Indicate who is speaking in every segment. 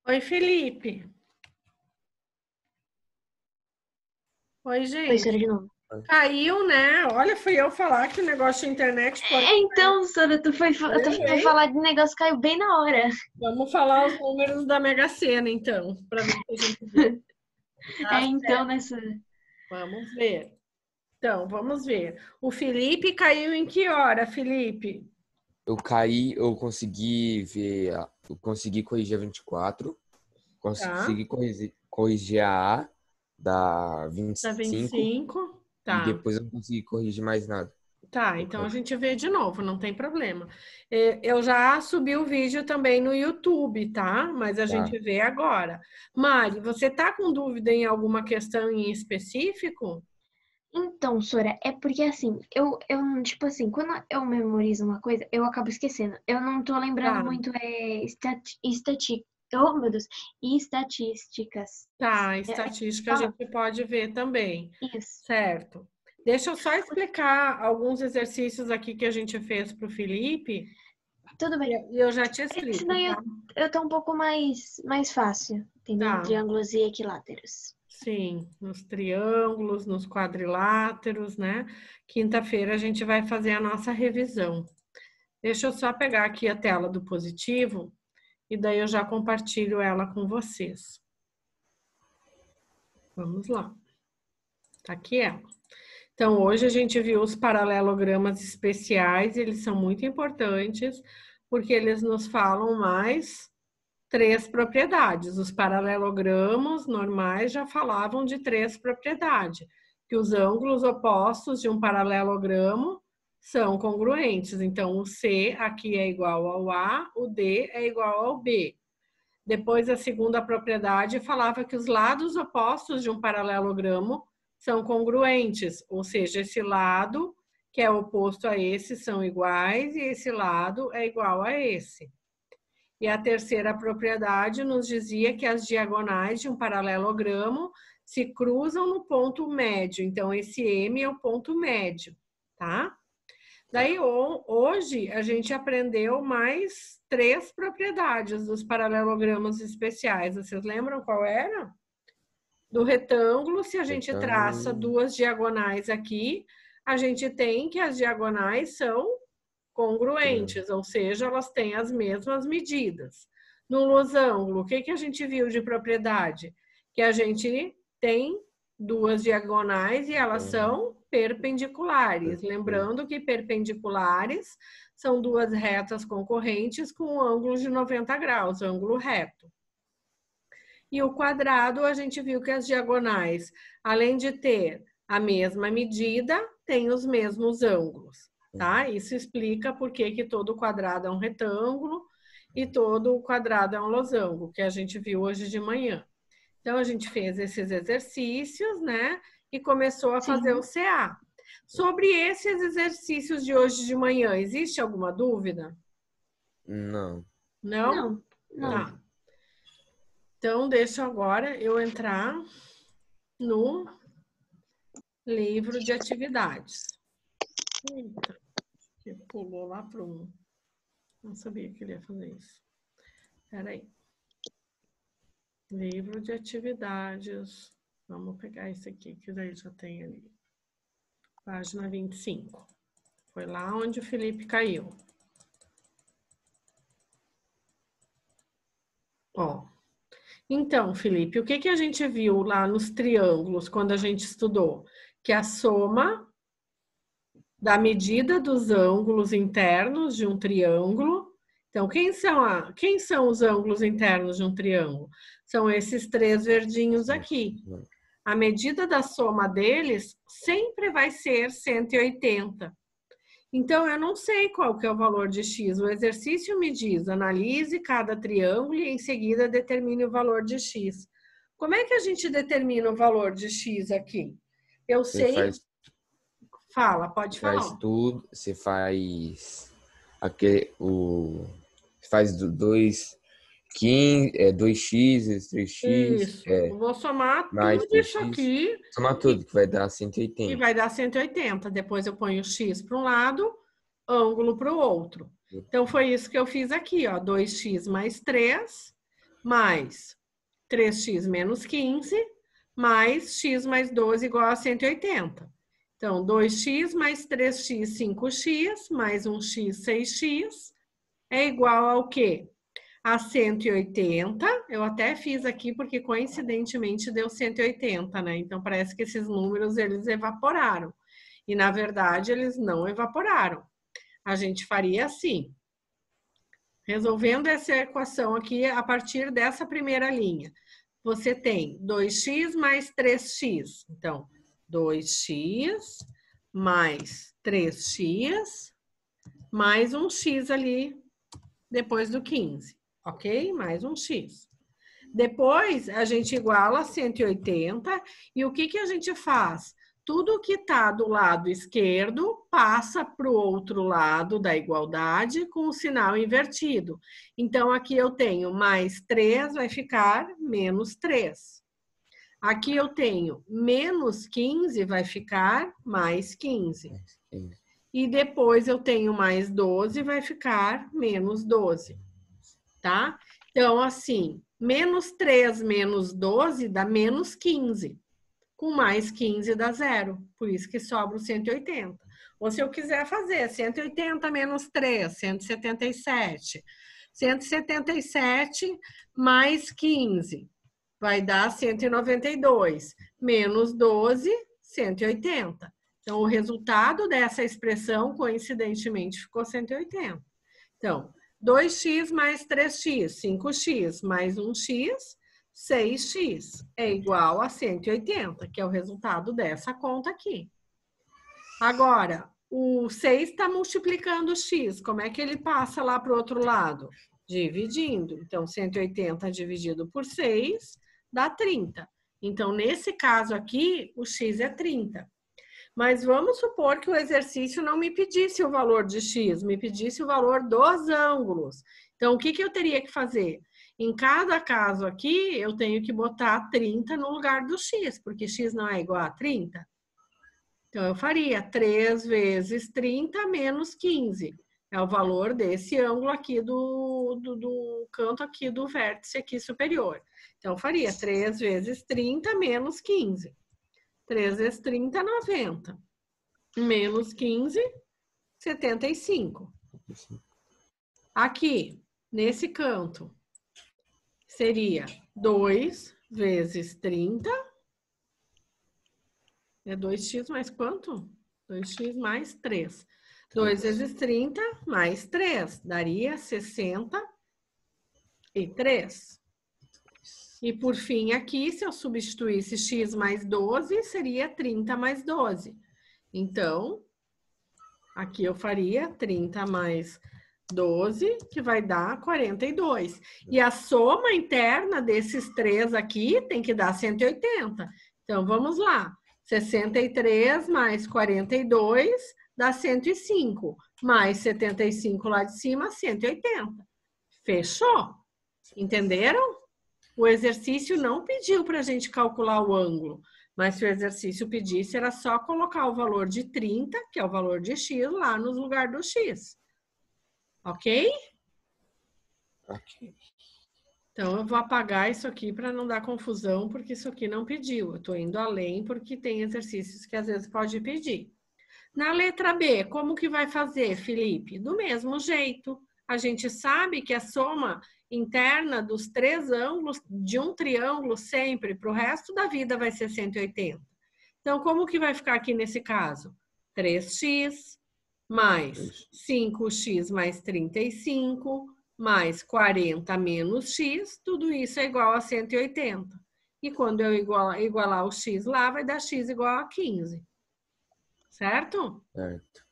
Speaker 1: Oi, Felipe. Oi,
Speaker 2: Oi,
Speaker 1: gente.
Speaker 2: Sora, de novo.
Speaker 1: Caiu, né? Olha, fui eu falar que o negócio de internet pode
Speaker 2: Então, Sora, tu
Speaker 1: cair,
Speaker 2: foi
Speaker 1: hein?
Speaker 2: falar de negócio caiu bem na hora.
Speaker 1: Vamos falar os números da Mega Sena, então, para ver se a gente vê. Tá
Speaker 2: Então,
Speaker 1: certo.
Speaker 2: né, Sora?
Speaker 1: Vamos ver. Então, vamos ver. O Felipe caiu em que hora, Felipe?
Speaker 3: Eu caí, eu consegui ver, eu consegui corrigir a 24,
Speaker 1: Tá.
Speaker 3: consegui corrigir a A da
Speaker 1: Da
Speaker 3: 25
Speaker 1: 25.
Speaker 3: e
Speaker 1: Tá.
Speaker 3: depois eu não consegui corrigir mais nada.
Speaker 1: Tá,
Speaker 3: Eu
Speaker 1: então a
Speaker 3: caí.
Speaker 1: gente vê de novo, não tem problema. Eu já subi o vídeo também no YouTube, tá? Mas a
Speaker 3: Tá.
Speaker 1: gente vê agora. Mari, você tá com dúvida em alguma questão em específico?
Speaker 2: Então, Sora, é porque assim, tipo assim, quando eu memorizo uma coisa, eu acabo esquecendo. Eu não tô lembrando
Speaker 1: Tá,
Speaker 2: muito, oh, meu Deus, estatísticas.
Speaker 1: tá.
Speaker 2: É,
Speaker 1: Estatística a
Speaker 2: fala
Speaker 1: gente pode ver também,
Speaker 2: isso.
Speaker 1: certo? Deixa eu só explicar alguns exercícios aqui que a gente fez para o Felipe
Speaker 2: Tudo bem.
Speaker 1: e eu já te
Speaker 2: Esse
Speaker 1: explico,
Speaker 2: daí
Speaker 1: tá?
Speaker 2: eu tô um pouco mais fácil, entendeu?
Speaker 1: Tá.
Speaker 2: Triângulos e equiláteros.
Speaker 1: Sim, nos triângulos, nos quadriláteros, né? Quinta-feira a gente vai fazer a nossa revisão. Deixa eu só pegar aqui a tela do positivo e daí eu já compartilho ela com vocês. Vamos lá. Tá aqui ela. Então, hoje a gente viu os paralelogramas especiais, eles são muito importantes porque eles nos falam mais três propriedades. Os paralelogramos normais já falavam de três propriedades, que os ângulos opostos de um paralelogramo são congruentes. Então, o C aqui é igual ao A, o D é igual ao B. Depois, a segunda propriedade falava que os lados opostos de um paralelogramo são congruentes, ou seja, esse lado que é oposto a esse são iguais e esse lado é igual a esse. E a terceira propriedade nos dizia que as diagonais de um paralelogramo se cruzam no ponto médio. Então, esse M é o ponto médio, tá? Daí, hoje, a gente aprendeu mais três propriedades dos paralelogramas especiais. Vocês lembram qual era? Do retângulo, se a gente traça
Speaker 3: Então,
Speaker 1: duas diagonais aqui, a gente tem que as diagonais são congruentes, ou seja, elas têm as mesmas medidas. No losango, o que a gente viu de propriedade? Que a gente tem duas diagonais e elas são perpendiculares. Lembrando que perpendiculares são duas retas concorrentes com um ângulo de 90 graus, ângulo reto. E o quadrado, a gente viu que as diagonais, além de ter a mesma medida, têm os mesmos ângulos, tá? Isso explica por que todo quadrado é um retângulo e todo quadrado é um losango, que a gente viu hoje de manhã. Então, a gente fez esses exercícios, né? E começou a fazer o
Speaker 2: Sim.
Speaker 1: CA. Sobre esses exercícios de hoje de manhã, existe alguma dúvida?
Speaker 3: não.
Speaker 1: Não?
Speaker 2: Não, não.
Speaker 3: Não.
Speaker 1: Tá. Então, deixa agora eu entrar no livro de atividades. Eita, que pulou lá para um. Não sabia que ele ia fazer isso. Espera aí. Livro de atividades. Vamos pegar esse aqui, que daí já tem ali. Página 25. Foi lá onde o Felipe caiu. Ó. Então, Felipe, o que a gente viu lá nos triângulos quando a gente estudou? Que a soma da medida dos ângulos internos de um triângulo. Então, quem são os ângulos internos de um triângulo? São esses três verdinhos aqui.
Speaker 3: Não.
Speaker 1: A medida da soma deles sempre vai ser 180. Então, eu não sei qual que é o valor de x. O exercício me diz, analise cada triângulo e em seguida determine o valor de x. Como é que a gente determina o valor de x aqui? Eu
Speaker 3: Você
Speaker 1: sei, pode
Speaker 3: faz
Speaker 1: falar.
Speaker 3: tudo, você faz aquele, faz dois 15, 2x, 3x,
Speaker 1: Isso. Eu vou somar
Speaker 3: mais
Speaker 1: tudo isso
Speaker 3: 3x,
Speaker 1: aqui
Speaker 3: soma
Speaker 1: e,
Speaker 3: tudo, que vai dar
Speaker 1: e
Speaker 3: 180.
Speaker 1: vai dar 180. Depois eu ponho x para um lado, ângulo para o outro. Então, foi isso que eu fiz aqui, ó. 2x mais 3 mais 3x menos 15, mais x mais 12 igual a 180. Então, 2x mais 3x, 5x, mais 1x, 6x, é igual ao quê? A 180. Eu até fiz aqui porque coincidentemente deu 180, né? Então, parece que esses números, eles evaporaram. E, na verdade, eles não evaporaram. A gente faria assim. Resolvendo essa equação aqui a partir dessa primeira linha. Você tem 2x mais 3x. Então, 2x mais 3x mais um x ali depois do 15, ok? Mais um x. Depois, a gente iguala 180 e o que que a gente faz? Tudo que está do lado esquerdo passa para o outro lado da igualdade com o sinal invertido. Então, aqui eu tenho mais 3, vai ficar menos 3. Aqui eu tenho menos 15, vai ficar mais 15. E depois eu tenho mais 12, vai ficar menos 12, tá? Então, assim, menos 3 menos 12 dá menos 15. Com mais 15 dá 0. Por isso que sobra o 180. Ou se eu quiser fazer 180 menos 3, 177. 177 mais 15 vai dar 192. Menos 12, 180. Então, o resultado dessa expressão, coincidentemente, ficou 180. Então, 2x mais 3x, 5x mais 1x, 6x é igual a 180, que é o resultado dessa conta aqui. Agora, o 6 está multiplicando o x. Como é que ele passa lá para o outro lado? Dividindo. Então, 180 dividido por 6 dá 30. Então, nesse caso aqui, o x é 30. Mas vamos supor que o exercício não me pedisse o valor de x, me pedisse o valor dos ângulos. Então, o que que eu teria que fazer? Em cada caso aqui, eu tenho que botar 30 no lugar do x, porque x não é igual a 30. Então, eu faria 3 vezes 30 menos 15. É o valor desse ângulo aqui do canto aqui do vértice aqui superior. Então, eu faria 3 vezes 30 menos 15. 3 vezes 30, 90. Menos 15, 75. Aqui, nesse canto, seria 2 vezes 30. É 2x mais quanto? 2x mais 3. 2 vezes 30 mais 3. Daria 63. E por fim, aqui, se eu substituísse x mais 12, seria 30 mais 12. Então, aqui eu faria 30 mais 12, que vai dar 42. E a soma interna desses três aqui tem que dar 180. Então, vamos lá. 63 mais 42 dá 105. Mais 75 lá de cima, 180. Fechou? Entenderam? O exercício não pediu para a gente calcular o ângulo, mas se o exercício pedisse, era só colocar o valor de 30, que é o valor de x, lá no lugar do x. Ok?
Speaker 3: Ok.
Speaker 1: Então, eu vou apagar isso aqui para não dar confusão, porque isso aqui não pediu. Eu estou indo além, porque tem exercícios que às vezes pode pedir. Na letra B, como que vai fazer, Felipe? Do mesmo jeito. A gente sabe que a soma interna dos três ângulos de um triângulo sempre, para o resto da vida, vai ser 180. Então, como que vai ficar aqui nesse caso? 3x mais 5x mais 35 mais 40 menos x, tudo isso é igual a 180. E quando eu igualar o x lá, vai dar x igual a 15. Certo?
Speaker 3: Certo.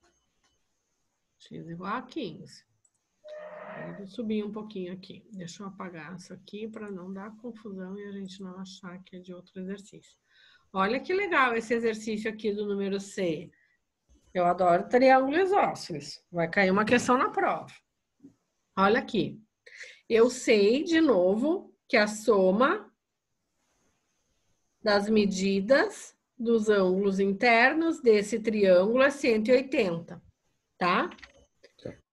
Speaker 1: X igual a 15. Eu vou subir um pouquinho aqui. Deixa eu apagar isso aqui para não dar confusão e a gente não achar que é de outro exercício. Olha que legal esse exercício aqui do número C. Eu adoro triângulo isósceles. Vai cair uma questão na prova. Olha aqui. Eu sei, de novo, que a soma das medidas dos ângulos internos desse triângulo é 180, tá?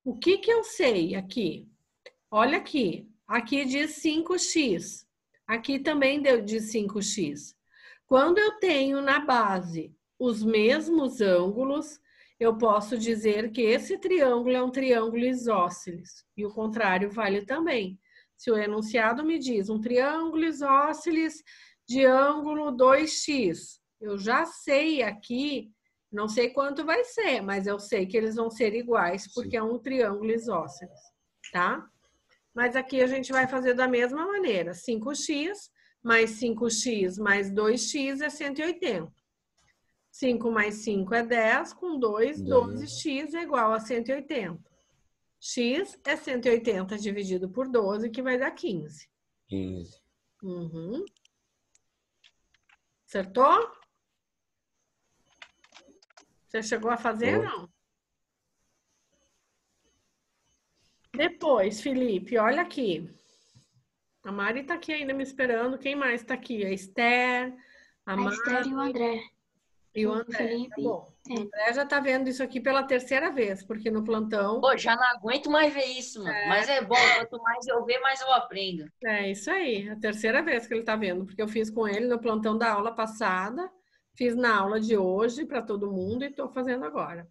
Speaker 1: O que que eu sei aqui? Olha aqui, Aqui diz 5x. Aqui também diz 5x. Quando eu tenho na base os mesmos ângulos, eu posso dizer que esse triângulo é um triângulo isósceles. E o contrário vale também. Se o enunciado me diz um triângulo isósceles de ângulo 2x, eu já sei aqui, não sei quanto vai ser, mas eu sei que eles vão ser iguais, porque é um triângulo isósceles, tá? Mas aqui a gente vai fazer da mesma maneira. 5x mais 5x mais 2x é 180. 5 mais 5 é 10, com 2, 12x é igual a 180. X é 180 dividido por 12, que vai dar 15.
Speaker 3: 15.
Speaker 1: Uhum. Acertou? Você chegou a fazer, não? Depois, Felipe, olha aqui. A Mari tá aqui ainda me esperando. Quem mais tá aqui? A Esther, a Mari.
Speaker 2: Esther e o André.
Speaker 1: E o André,
Speaker 2: Felipe.
Speaker 1: tá bom.
Speaker 2: É.
Speaker 1: O André já tá vendo isso aqui pela terceira vez, porque no plantão...
Speaker 4: Pô, já não aguento mais ver isso, mano. Mas é bom, quanto mais eu ver, mais eu aprendo.
Speaker 1: É isso aí, a terceira vez que ele tá vendo, porque eu fiz com ele no plantão da aula passada, fiz na aula de hoje para todo mundo e tô fazendo agora.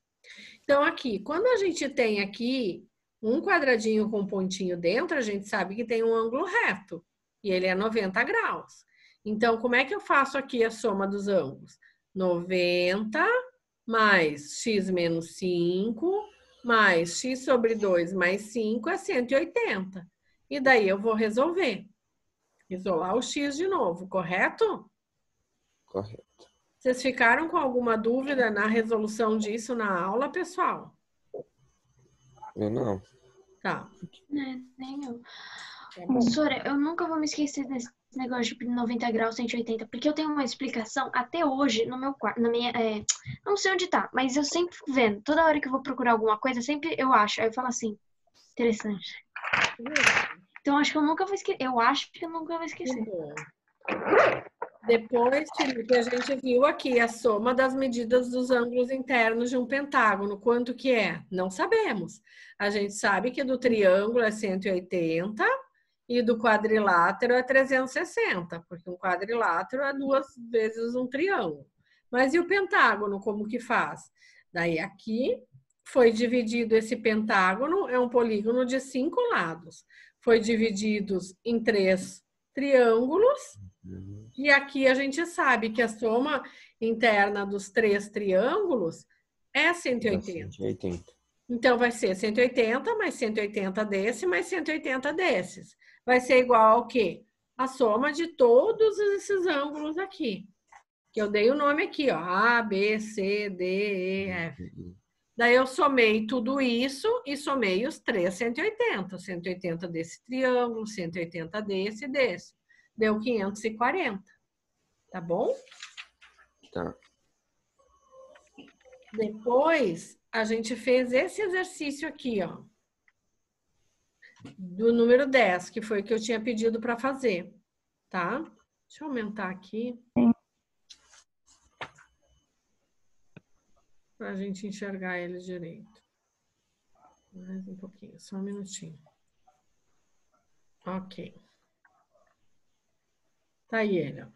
Speaker 1: Então, aqui, quando a gente tem aqui um quadradinho com um pontinho dentro, a gente sabe que tem um ângulo reto, e ele é 90 graus. Então, como é que eu faço aqui a soma dos ângulos? 90 mais x menos 5 mais x sobre 2 mais 5 é 180. E daí eu vou resolver. Isolar o x de novo, correto?
Speaker 3: Correto.
Speaker 1: Vocês ficaram com alguma dúvida na resolução disso na aula, pessoal?
Speaker 3: Eu não.
Speaker 1: Tá.
Speaker 2: Nem eu.
Speaker 1: Tá bom.
Speaker 2: Professora, eu nunca vou me esquecer desse negócio de 90 graus, 180, porque eu tenho uma explicação até hoje no meu quarto, na minha, não sei onde tá, mas eu sempre fico vendo, toda hora que eu vou procurar alguma coisa, sempre eu acho, aí eu falo assim, interessante. Então acho que eu nunca vou esquecer, eu acho que eu nunca vou esquecer.
Speaker 1: Bom. Depois, Felipe, a gente viu aqui a soma das medidas dos ângulos internos de um pentágono. Quanto que é? Não sabemos. A gente sabe que do triângulo é 180 e do quadrilátero é 360, porque um quadrilátero é 2 vezes um triângulo. Mas e o pentágono, como que faz? Daí aqui foi dividido esse pentágono, é um polígono de 5 lados. Foi dividido em 3 triângulos. E aqui a gente sabe que a soma interna dos 3 triângulos é 180.
Speaker 3: 180.
Speaker 1: Então, vai ser 180 mais 180 desse mais 180 desses. Vai ser igual ao quê? A soma de todos esses ângulos aqui. Que eu dei o nome aqui, ó. A, B, C, D, E, F. Daí eu somei tudo isso e somei os 3 180. 180 desse triângulo, 180 desse e desse. Deu 540. Tá bom?
Speaker 3: Tá.
Speaker 1: Depois, a gente fez esse exercício aqui, ó. Do número 10, que foi o que eu tinha pedido para fazer. Tá? Deixa eu aumentar aqui. Para a gente enxergar ele direito. Mais um pouquinho, só um minutinho. Ok. Tá aí ele, ó. O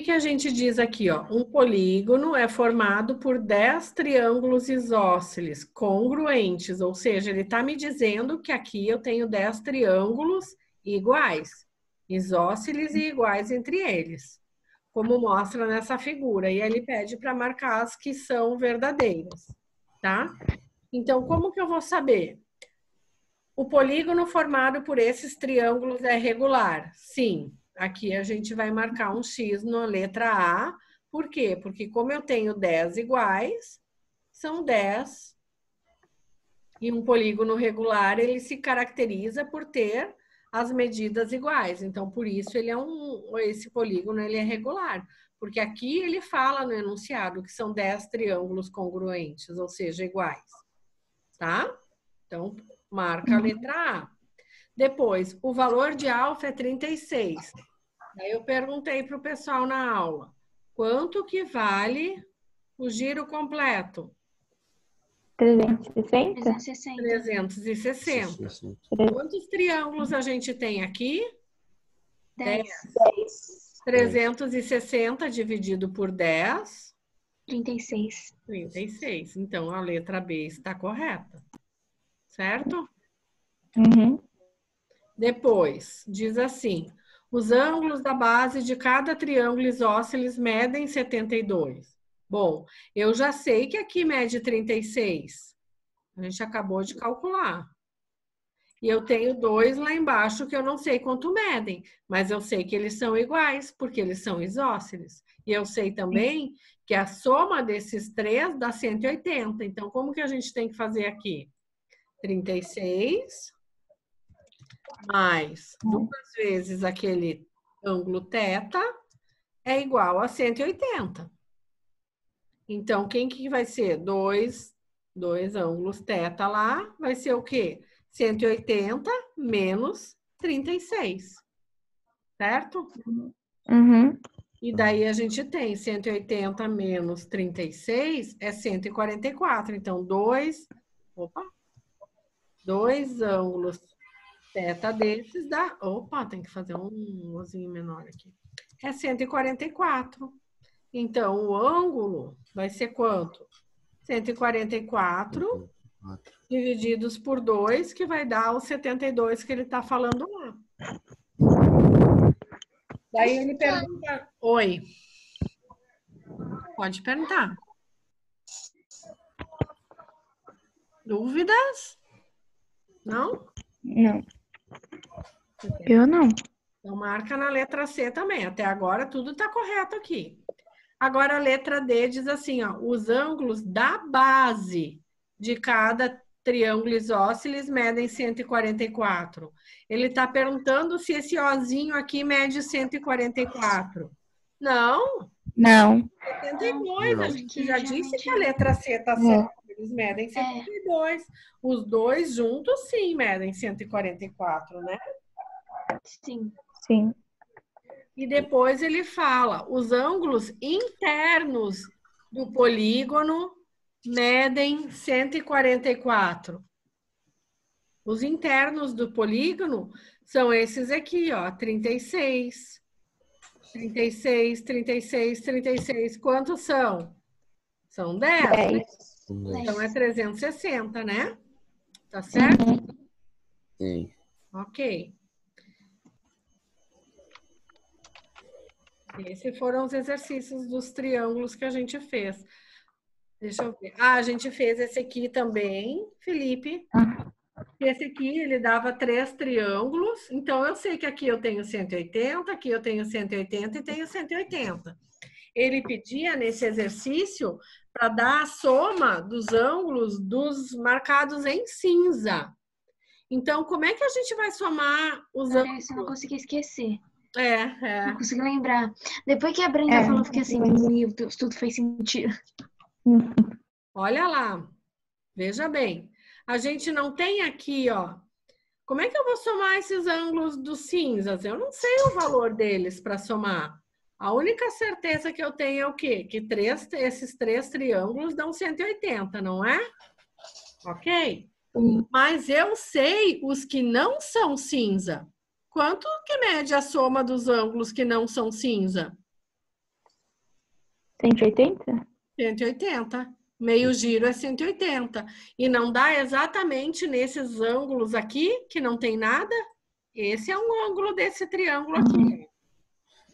Speaker 1: que a gente diz aqui, ó? Um polígono é formado por 10 triângulos isósceles congruentes, ou seja, ele está me dizendo que aqui eu tenho 10 triângulos iguais, isósceles e iguais entre eles, como mostra nessa figura. E ele pede para marcar as que são verdadeiras, tá? Então, como que eu vou saber? O polígono formado por esses triângulos é regular? Sim. Aqui a gente vai marcar um X na letra A. Por quê? Porque como eu tenho 10 iguais, são 10. E um polígono regular, ele se caracteriza por ter as medidas iguais. Então, por isso, esse polígono ele é regular. Porque aqui ele fala no enunciado que são 10 triângulos congruentes, ou seja, iguais. Tá? Então, marca a letra A. Depois, o valor de alfa é 36. Aí eu perguntei para o pessoal na aula, quanto que vale o giro completo?
Speaker 5: 360?
Speaker 2: 360.
Speaker 1: 360. Quantos triângulos a gente tem aqui?
Speaker 2: 10.
Speaker 1: 360 dividido por 10.
Speaker 2: 36.
Speaker 1: 36. Então, a letra B está correta. Certo?
Speaker 5: Uhum.
Speaker 1: Depois, diz assim: os ângulos da base de cada triângulo isósceles medem 72. Bom, eu já sei que aqui mede 36. A gente acabou de calcular. E eu tenho 2 lá embaixo que eu não sei quanto medem, mas eu sei que eles são iguais, porque eles são isósceles. E eu sei também que a soma desses 3 dá 180. Então, como que a gente tem que fazer aqui? 36 mais 2 vezes aquele ângulo θ é igual a 180. Então, quem que vai ser? Dois ângulos θ lá, vai ser o quê? 180 menos 36. Certo?
Speaker 5: Uhum.
Speaker 1: E daí a gente tem 180 menos 36 é 144. Então, dois ângulos θ desses dá... Opa, tem que fazer um ozinho menor aqui. É 144. Então, o ângulo vai ser quanto? 144 divididos por 2, que vai dar os 72 que ele está falando lá. Daí ele pergunta... Oi. Pode perguntar. Dúvidas? Não?
Speaker 5: Não. Eu não.
Speaker 1: Então, marca na letra C também. Até agora, tudo está correto aqui. Agora, a letra D diz assim, ó, os ângulos da base de cada triângulo isósceles medem 144. Ele está perguntando se esse Ozinho aqui mede 144. Não,
Speaker 5: Não.
Speaker 1: 72.
Speaker 3: Não.
Speaker 1: A gente já disse que a letra C está certa. Eles medem 72. Os dois juntos, sim, medem 144, né?
Speaker 2: Sim.
Speaker 5: Sim.
Speaker 1: E depois ele fala, os ângulos internos do polígono medem 144. Os internos do polígono são esses aqui, ó, 36, 36, 36, 36. Quantos são? São 10, né?
Speaker 5: 10.
Speaker 1: Então é 360, né? Tá certo?
Speaker 3: Sim.
Speaker 1: Ok. Esses foram os exercícios dos triângulos que a gente fez. Deixa eu ver. Ah, a gente fez esse aqui também, Felipe. Esse aqui, ele dava 3 triângulos. Então, eu sei que aqui eu tenho 180, aqui eu tenho 180 e tenho 180. Ele pedia nesse exercício para dar a soma dos ângulos dos marcados em cinza. Então, como é que a gente vai somar os ângulos?
Speaker 2: Isso eu não consegui esquecer.
Speaker 1: É.
Speaker 2: Não consegui lembrar. Depois que a Brenda falou, eu fiquei assim, meu Deus, tudo faz sentido.
Speaker 1: Olha lá. Veja bem. A gente não tem aqui, ó. Como é que eu vou somar esses ângulos dos cinzas? Eu não sei o valor deles para somar. A única certeza que eu tenho é o quê? Que esses 3 triângulos dão 180, não é? Ok? Mas eu sei os que não são cinza. Quanto que mede a soma dos ângulos que não são cinza?
Speaker 5: 180?
Speaker 1: 180. Meio giro é 180. E não dá exatamente nesses ângulos aqui, que não tem nada? Esse é um ângulo desse triângulo aqui.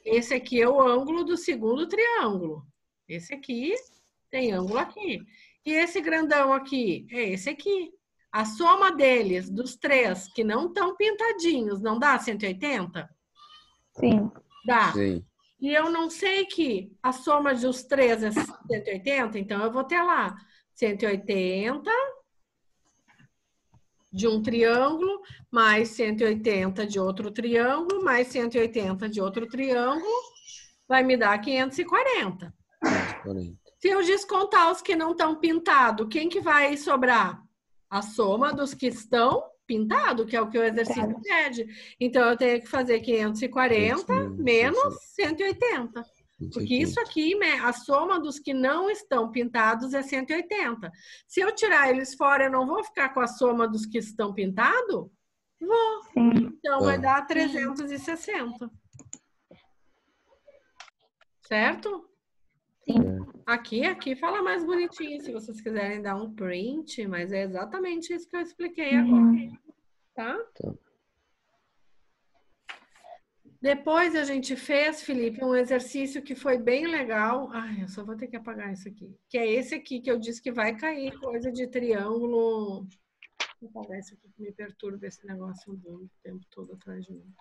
Speaker 1: Esse aqui é o ângulo do segundo triângulo. Esse aqui tem ângulo aqui. E esse grandão aqui é esse aqui. A soma deles, dos 3 que não estão pintadinhos, não dá 180?
Speaker 5: Sim.
Speaker 1: Dá.
Speaker 3: Sim.
Speaker 1: E eu não sei que a soma dos 3 é 180, então eu vou ter lá 180 de um triângulo, mais 180 de outro triângulo, mais 180 de outro triângulo, vai me dar 540.
Speaker 3: 40.
Speaker 1: Se eu descontar os que não estão pintados, quem que vai sobrar? A soma dos que estão pintados, que é o que o exercício pede. Então, eu tenho que fazer 540 menos 180. Porque isso aqui, a soma dos que não estão pintados é 180. Se eu tirar eles fora, eu não vou ficar com a soma dos que estão pintados? Vou.
Speaker 5: Sim.
Speaker 1: Então, vai dar 360. Certo?
Speaker 5: Sim.
Speaker 1: Aqui fala mais bonitinho, se vocês quiserem dar um print, mas é exatamente isso que eu expliquei agora. Tá? Depois a gente fez, Felipe, um exercício que foi bem legal. Ai, eu só vou ter que apagar isso aqui. Que é esse aqui que eu disse que vai cair, coisa de triângulo. Vou apagar isso aqui que me perturba esse negócio andando o tempo todo atrás de mim.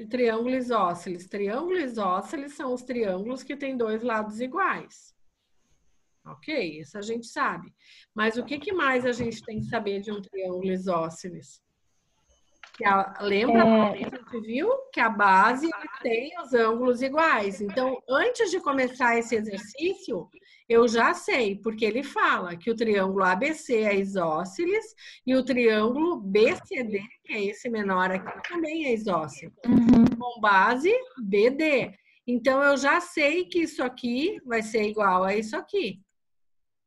Speaker 1: Triângulo isósceles. Triângulo isósceles são os triângulos que têm dois lados iguais. Ok, isso a gente sabe. Mas o que mais a gente tem que saber de um triângulo isósceles? Lembra, a gente viu que a base tem os ângulos iguais. Então, antes de começar esse exercício, eu já sei, porque ele fala que o triângulo ABC é isósceles e o triângulo BCD, que é esse menor aqui, também é isósceles, com base BD. Então, eu já sei que isso aqui vai ser igual a isso aqui.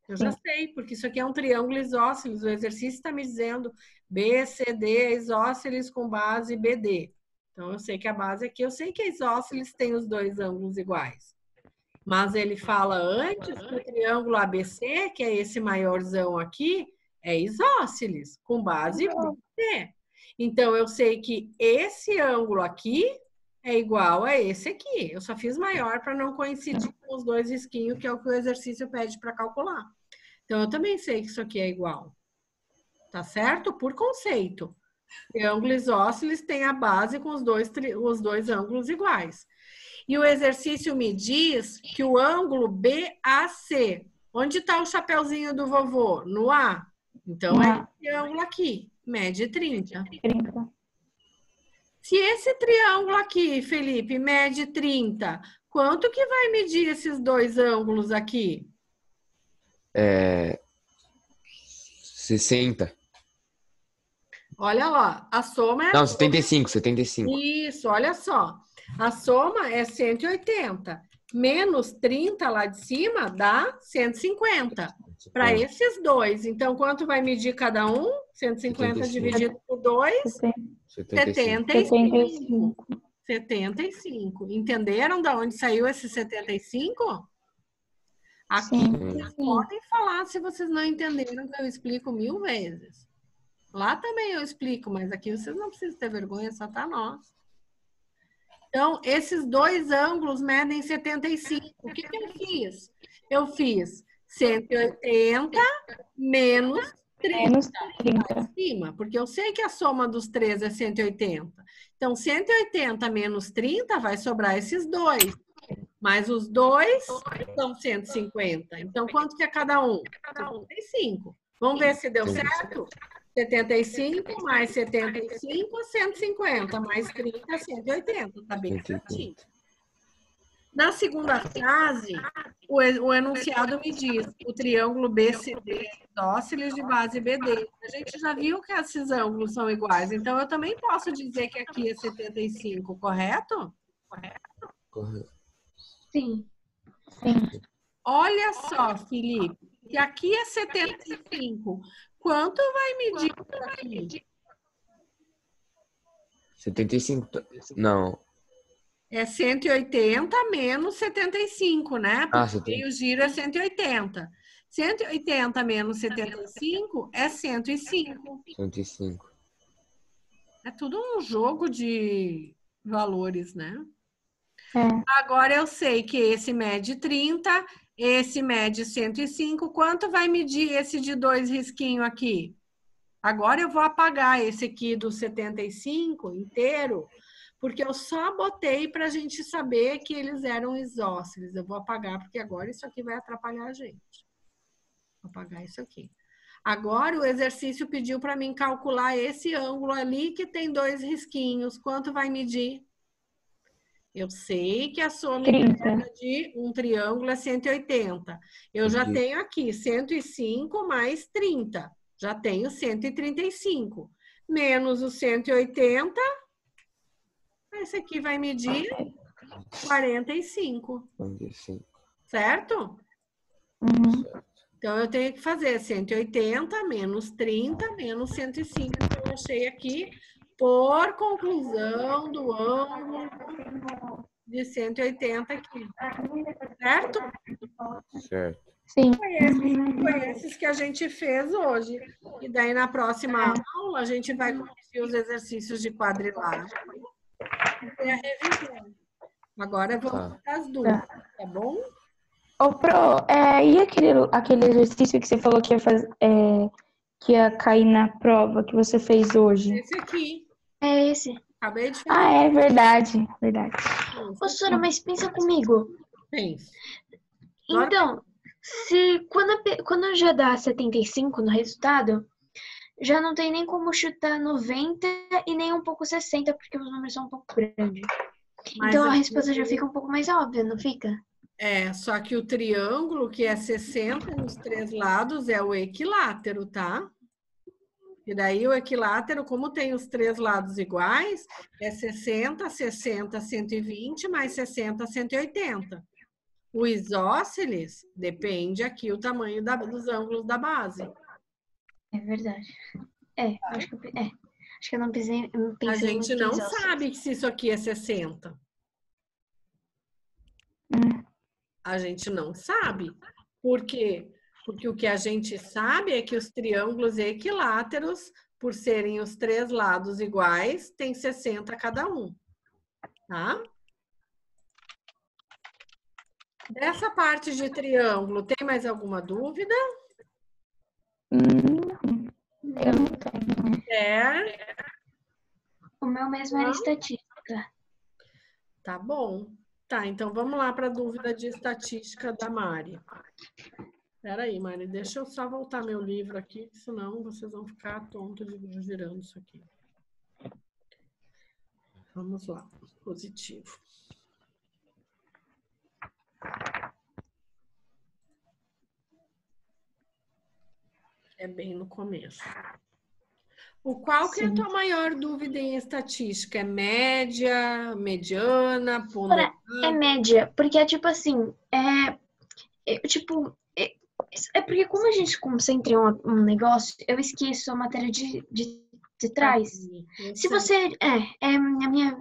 Speaker 1: Eu já sei, porque isso aqui é um triângulo isósceles. O exercício está me dizendo BCD é isósceles com base BD. Então, eu sei que a base aqui, eu sei que a isósceles tem os dois ângulos iguais. Mas ele fala antes que o triângulo ABC, que é esse maiorzão aqui, é isósceles, com base BD. Então, eu sei que esse ângulo aqui é igual a esse aqui. Eu só fiz maior para não coincidir com os dois risquinhos, que é o que o exercício pede para calcular. Então, eu também sei que isso aqui é igual. Tá certo? Por conceito. Triângulo isósceles tem a base com os dois ângulos iguais. E o exercício me diz que o ângulo BAC, onde está o chapeuzinho do vovô? No A. Então, é esse ângulo aqui, mede 30.
Speaker 5: 30.
Speaker 1: Se esse triângulo aqui, Felipe, mede 30, quanto que vai medir esses dois ângulos aqui?
Speaker 3: 60.
Speaker 1: Olha lá, a soma é...
Speaker 3: Não, 75.
Speaker 1: Isso, olha só. A soma é 180. Menos 30 lá de cima dá 150. Para esses dois. Então, quanto vai medir cada um? 150 dividido por 2? 75. 75. Entenderam de onde saiu esse 75? Aqui vocês podem falar se vocês não entenderam, que eu explico 1000 vezes. Lá também eu explico, mas aqui vocês não precisam ter vergonha, só tá nós. Então, esses dois ângulos medem 75. O que eu fiz? Eu fiz 180 menos 30 lá em cima, porque eu sei que a soma dos três é 180. Então, 180 menos 30 vai sobrar esses dois. Mas os dois são 150. Então, quanto que é cada um? 75. Vamos ver se deu certo? 75 mais 75, 150. Mais 30, 180. Tá bem certinho. Na segunda frase, o enunciado me diz o triângulo BCD isósceles de base BD. A gente já viu que esses ângulos são iguais. Então, eu também posso dizer que aqui é 75, correto?
Speaker 3: Correto.
Speaker 2: Sim.
Speaker 1: Olha só, Felipe, que aqui é 75. Quanto vai medir isso aqui?
Speaker 3: 75. Não.
Speaker 1: É 180 menos 75, né? Porque o giro é 180. 180 menos 75 é 105.
Speaker 3: 105.
Speaker 1: É tudo um jogo de valores, né?
Speaker 5: É.
Speaker 1: Agora eu sei que esse mede 30, esse mede 105. Quanto vai medir esse de 2 risquinhos aqui? Agora eu vou apagar esse aqui do 75 inteiro, porque eu só botei para a gente saber que eles eram isósceles. Eu vou apagar, porque agora isso aqui vai atrapalhar a gente. Vou apagar isso aqui. Agora o exercício pediu para mim calcular esse ângulo ali que tem 2 risquinhos. Quanto vai medir? Eu sei que a soma interna de um triângulo é 180. Eu já tenho aqui 105 mais 30. Já tenho 135. Menos o 180. Esse aqui vai medir 45,
Speaker 3: 45.
Speaker 1: certo?
Speaker 5: Uhum.
Speaker 1: Então, eu tenho que fazer 180 menos 30 menos 105, que eu achei aqui, por conclusão do ângulo de 180 aqui, certo?
Speaker 3: Certo.
Speaker 5: Sim.
Speaker 1: Foi esses que a gente fez hoje. E daí, na próxima aula, a gente vai corrigir os exercícios de quadrilátero e a revisão. Agora, vamos para as dúvidas, tá bom?
Speaker 5: Ô, Pro, e aquele exercício que você falou que que ia cair na prova que você fez hoje?
Speaker 1: Esse aqui.
Speaker 2: É esse.
Speaker 1: Acabei de
Speaker 5: Ah,
Speaker 1: fazer.
Speaker 5: é verdade. Verdade.
Speaker 2: Ô, Sora, mas pensa comigo.
Speaker 1: Pensa.
Speaker 2: Então, quando já dá 75 no resultado, já não tem nem como chutar 90 e nem um pouco 60, porque os números são um pouco grandes.
Speaker 1: Mas
Speaker 2: Então a
Speaker 1: aqui-
Speaker 2: resposta já fica um pouco mais óbvia, não fica?
Speaker 1: só que o triângulo, que é 60 nos 3 lados, é o equilátero, tá? E daí o equilátero, como tem os 3 lados iguais, é 60, 60, 120, mais 60, 180. O isósceles depende aqui o tamanho dos ângulos da base.
Speaker 2: É verdade. Acho que eu não pensei
Speaker 1: A gente
Speaker 2: muito
Speaker 1: não
Speaker 2: isósceles.
Speaker 1: sabe se isso aqui é 60. A gente não sabe. Por quê? Porque o que a gente sabe é que os triângulos equiláteros, por serem os 3 lados iguais, tem 60 cada um. Tá? Dessa parte de triângulo, tem mais alguma dúvida?
Speaker 5: Eu não tenho.
Speaker 2: O meu mesmo era estatística.
Speaker 1: Tá bom. Tá, então vamos lá para a dúvida de estatística da Mari. Espera aí, Mari, deixa eu só voltar meu livro aqui, senão vocês vão ficar tontos de ver girando isso aqui. Vamos lá, positivo. É bem no começo. Qual que é a tua maior dúvida em estatística? É média, mediana, ponderada?
Speaker 2: É média, porque é tipo assim, é porque como a gente concentra em um negócio, eu esqueço a matéria de trás. Se você. A minha.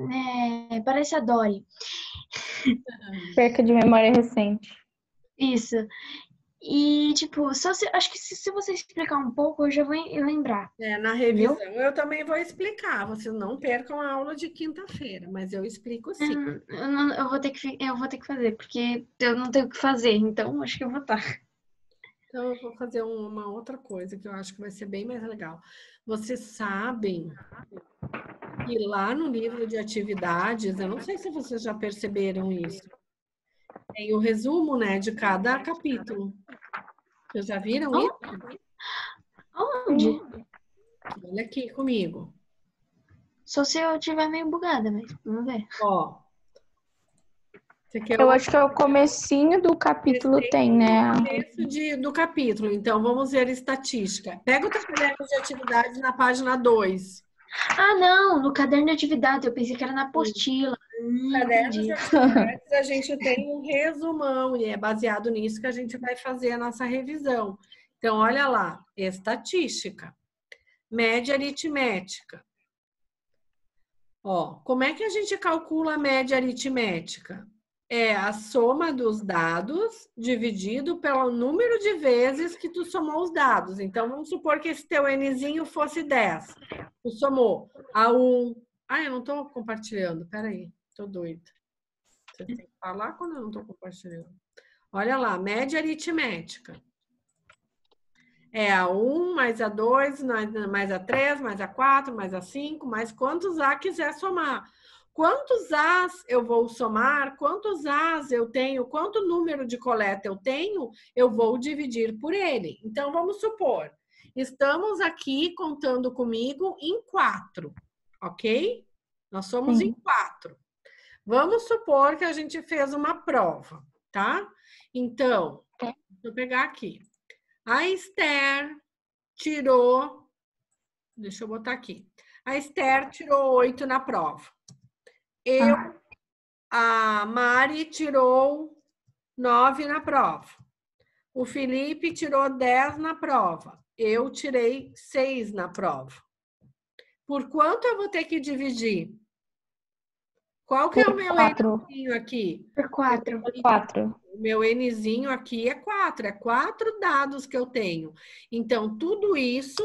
Speaker 2: Parece a Dory.
Speaker 5: Perca de memória recente.
Speaker 2: Isso. E, tipo, acho que se você explicar um pouco, eu já vou lembrar.
Speaker 1: Na revisão eu também vou explicar. Vocês não percam a aula de quinta-feira, mas eu explico sim.
Speaker 2: Eu vou ter que fazer, porque eu não tenho o que fazer, então acho que eu vou estar.
Speaker 1: Então, eu vou fazer uma outra coisa que eu acho que vai ser bem mais legal. Vocês sabem que lá no livro de atividades, eu não sei se vocês já perceberam isso, tem o resumo, né, de cada capítulo. Vocês já viram isso?
Speaker 2: Onde?
Speaker 1: Olha aqui comigo.
Speaker 2: Só se eu estiver meio bugada, mas vamos ver.
Speaker 1: Ó.
Speaker 5: Eu acho que é o comecinho do capítulo tem, né?
Speaker 1: Começo do capítulo. Então, vamos ver estatística. Pega o teu caderno de atividades na página 2.
Speaker 2: Ah, não, no caderno de atividade, eu pensei que era na apostila.
Speaker 1: No caderno de atividades, a gente tem um resumão, e é baseado nisso que a gente vai fazer a nossa revisão. Então, olha lá, estatística, média aritmética. Ó, como é que a gente calcula a média aritmética? É a soma dos dados dividido pelo número de vezes que tu somou os dados. Então, vamos supor que esse teu Nzinho fosse 10. Tu somou a 1. Ah, eu não estou compartilhando. Peraí, estou doida. Você tem que falar quando eu não estou compartilhando. Olha lá, média aritmética. É a 1 mais a 2, mais a 3, mais a 4, mais a 5, mais quantos A quiser somar. Quantos As eu vou somar, quantos As eu tenho, quanto número de coleta eu tenho, eu vou dividir por ele. Então, vamos supor, estamos aqui contando comigo em 4, ok? Nós somos em 4. Vamos supor que a gente fez uma prova, tá? Então, deixa eu pegar aqui. A Esther tirou, deixa eu botar aqui. A Esther tirou 8 na prova. Eu a Mari tirou 9 na prova. O Felipe tirou 10 na prova. Eu tirei 6 na prova. Por quanto eu vou ter que dividir? Qual que é o meu Nzinho aqui?
Speaker 2: Por 4.
Speaker 5: 4.
Speaker 1: O meu Nzinho aqui é 4. É 4 dados que eu tenho. Então, tudo isso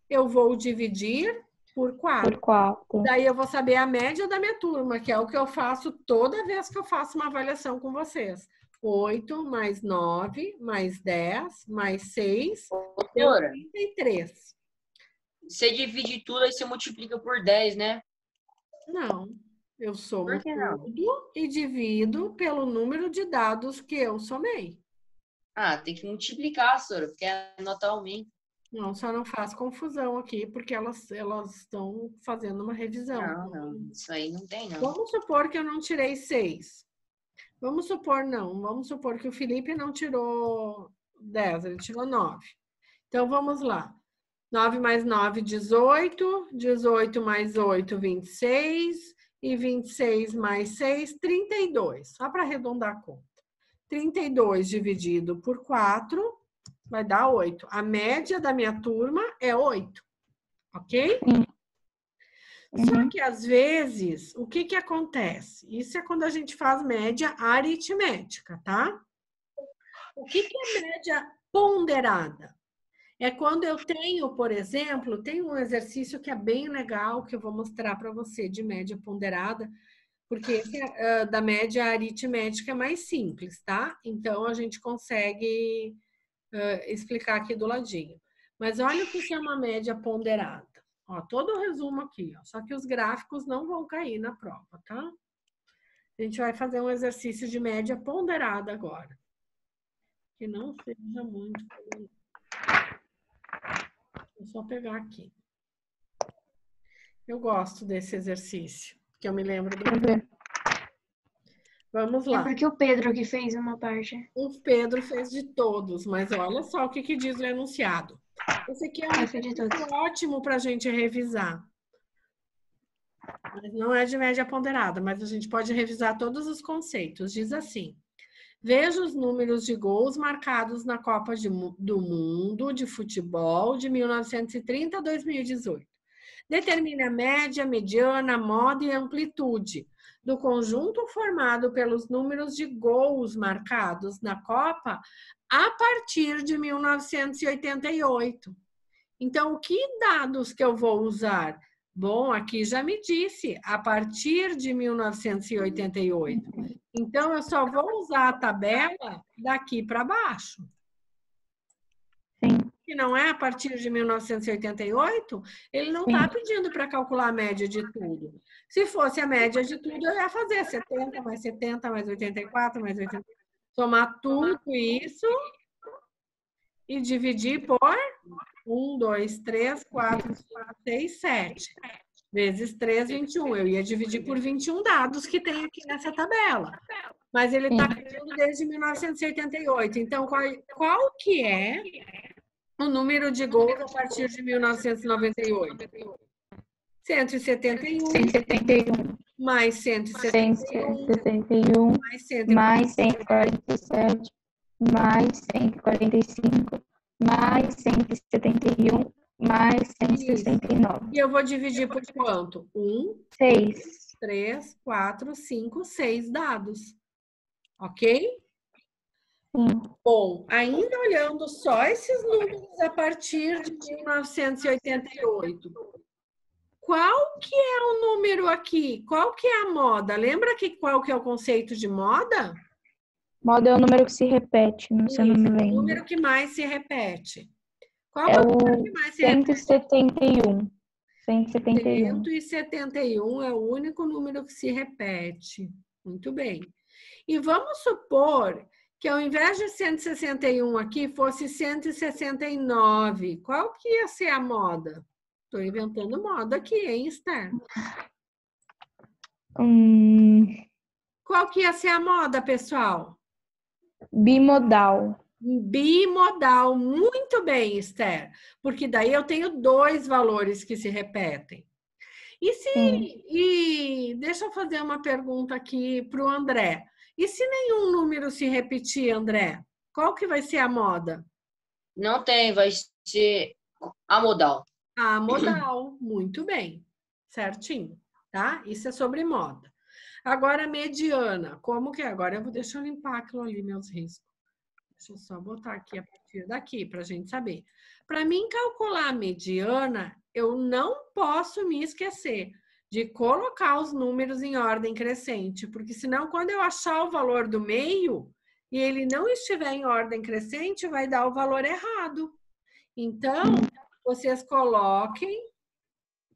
Speaker 1: eu vou dividir por 4.
Speaker 5: Por 4.
Speaker 1: Daí eu vou saber a média da minha turma, que é o que eu faço toda vez que eu faço uma avaliação com vocês. 8 mais 9 mais 10 mais 6 deu
Speaker 4: Doutora,
Speaker 1: 33.
Speaker 4: você divide tudo, aí você multiplica por 10, né?
Speaker 1: Não, eu somo
Speaker 4: Por que não?
Speaker 1: tudo e divido pelo número de dados que eu somei.
Speaker 4: Ah, tem que multiplicar, senhora, porque a nota aumenta.
Speaker 1: Não, só não faz confusão aqui, porque elas estão fazendo uma revisão.
Speaker 4: Não, isso aí não tem, não.
Speaker 1: Vamos supor que eu não tirei 6. Vamos supor que o Felipe não tirou 10, ele tirou 9. Então, vamos lá. 9 mais 9, 18. 18 mais 8, 26. E 26 mais 6, 32. Só para arredondar a conta. 32 dividido por 4 vai dar 8. A média da minha turma é 8. Ok? Só que, às vezes, o que acontece? Isso é quando a gente faz média aritmética, tá? O que é média ponderada? É quando eu tenho, por exemplo, tem um exercício que é bem legal, que eu vou mostrar para você, de média ponderada, porque esse da média aritmética é mais simples, tá? Então, a gente consegue explicar aqui do ladinho. Mas olha o que é uma média ponderada. Ó, todo o resumo aqui, ó, só que os gráficos não vão cair na prova, tá? A gente vai fazer um exercício de média ponderada agora. Que não seja muito... Vou só pegar aqui. Eu gosto desse exercício, que eu me lembro do... Vamos lá.
Speaker 2: É porque o Pedro que fez uma parte.
Speaker 1: O Pedro fez de todos, mas olha só o que diz o enunciado. Esse aqui é um exercício ótimo para a gente revisar. Mas não é de média ponderada, mas a gente pode revisar todos os conceitos. Diz assim: veja os números de gols marcados na Copa do Mundo de Futebol de 1930 a 2018. Determine a média, mediana, moda e amplitude do conjunto formado pelos números de gols marcados na Copa a partir de 1988. Então, que dados que eu vou usar? Bom, aqui já me disse, a partir de 1988. Então, eu só vou usar a tabela daqui para baixo.
Speaker 5: Sim.
Speaker 1: Que não é a partir de 1988, ele não está pedindo para calcular a média de tudo. Se fosse a média de tudo, eu ia fazer 70 mais 70 mais 84 mais 80. Somar tudo isso e dividir por 1, 2, 3, 4, 5, 6, 7. Vezes 3, 21. Eu ia dividir por 21 dados que tem aqui nessa tabela. Mas ele está pedindo desde 1988. Então, qual que é o número de gols a partir de 1998? 171.
Speaker 5: 171.
Speaker 1: Mais
Speaker 5: 171. Mais 147. Mais 145. Mais 171. Mais 169.
Speaker 1: E eu vou dividir por quanto?
Speaker 5: 6.
Speaker 1: 3, 4, 5, 6 dados. Ok?
Speaker 5: Sim.
Speaker 1: Bom, ainda olhando só esses números a partir de 1988, qual que é o número aqui? Qual que é a moda? Lembra qual que é o conceito de moda?
Speaker 5: Moda é o número que se repete, se eu não me lembro.
Speaker 1: O número que mais se repete. Qual
Speaker 5: é
Speaker 1: o número que mais se repete?
Speaker 5: 171. 171.
Speaker 1: 171 é o único número que se repete. Muito bem. E vamos supor que ao invés de 161 aqui, fosse 169. Qual que ia ser a moda? Estou inventando moda aqui, hein, Esther? Qual que ia ser a moda, pessoal?
Speaker 5: Bimodal.
Speaker 1: Bimodal. Muito bem, Esther. Porque daí eu tenho 2 valores que se repetem.
Speaker 5: Sim.
Speaker 1: E deixa eu fazer uma pergunta aqui para o André. E se nenhum número se repetir, André? Qual que vai ser a moda?
Speaker 4: Não tem, vai ser a modal.
Speaker 1: A modal, muito bem, certinho, tá? Isso é sobre moda. Agora, a mediana, como que é? Agora deixa eu limpar aquilo ali, meus riscos. Deixa eu só botar aqui a partir daqui para a gente saber. Para mim calcular a mediana, eu não posso me esquecer de colocar os números em ordem crescente, porque senão quando eu achar o valor do meio e ele não estiver em ordem crescente, vai dar o valor errado. Então, vocês coloquem,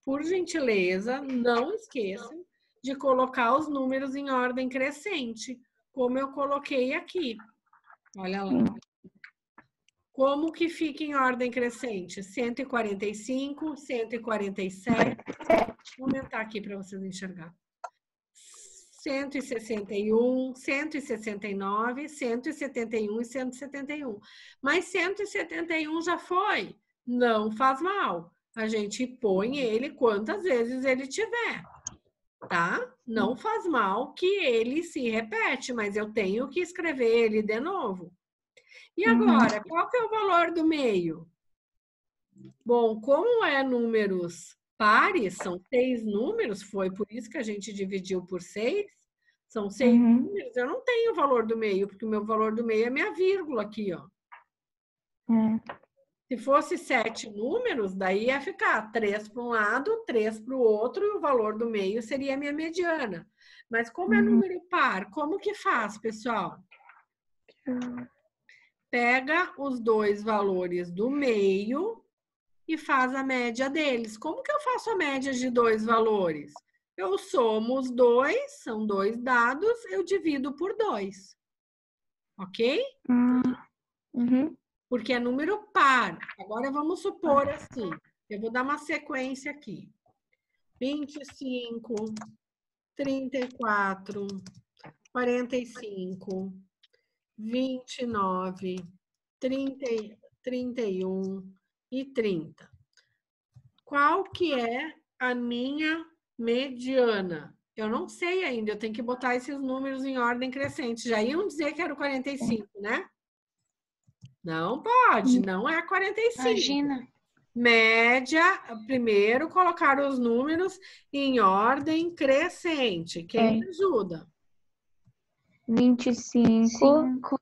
Speaker 1: por gentileza, não esqueçam de colocar os números em ordem crescente, como eu coloquei aqui. Olha lá. Como que fica em ordem crescente? 145, 147. Vou aumentar aqui para vocês enxergarem. 161, 169, 171 e 171. Mas 171 já foi. Não faz mal. A gente põe ele quantas vezes ele tiver, tá? Não faz mal que ele se repete, mas eu tenho que escrever ele de novo. E agora, qual que é o valor do meio? Bom, como é números pares, são 6 números, foi por isso que a gente dividiu por 6. São 6 números, eu não tenho o valor do meio, porque o meu valor do meio é minha vírgula aqui, ó. Se fosse 7 números, daí ia ficar 3 para um lado, 3 para o outro, e o valor do meio seria a minha mediana. Mas como é número par, como que faz, pessoal? Pega os dois valores do meio e faz a média deles. Como que eu faço a média de dois valores? Eu somo os dois, são dois dados, eu divido por 2. Ok? Porque é número par. Agora vamos supor assim. Eu vou dar uma sequência aqui. 25, 34, 45, 29, 30, 31 e 30. Qual que é a minha mediana? Eu não sei ainda, eu tenho que botar esses números em ordem crescente. Já iam dizer que era o 45, né? Não pode, não é 45.
Speaker 2: Imagina.
Speaker 1: Média, primeiro colocar os números em ordem crescente. Quem me ajuda?
Speaker 5: 25,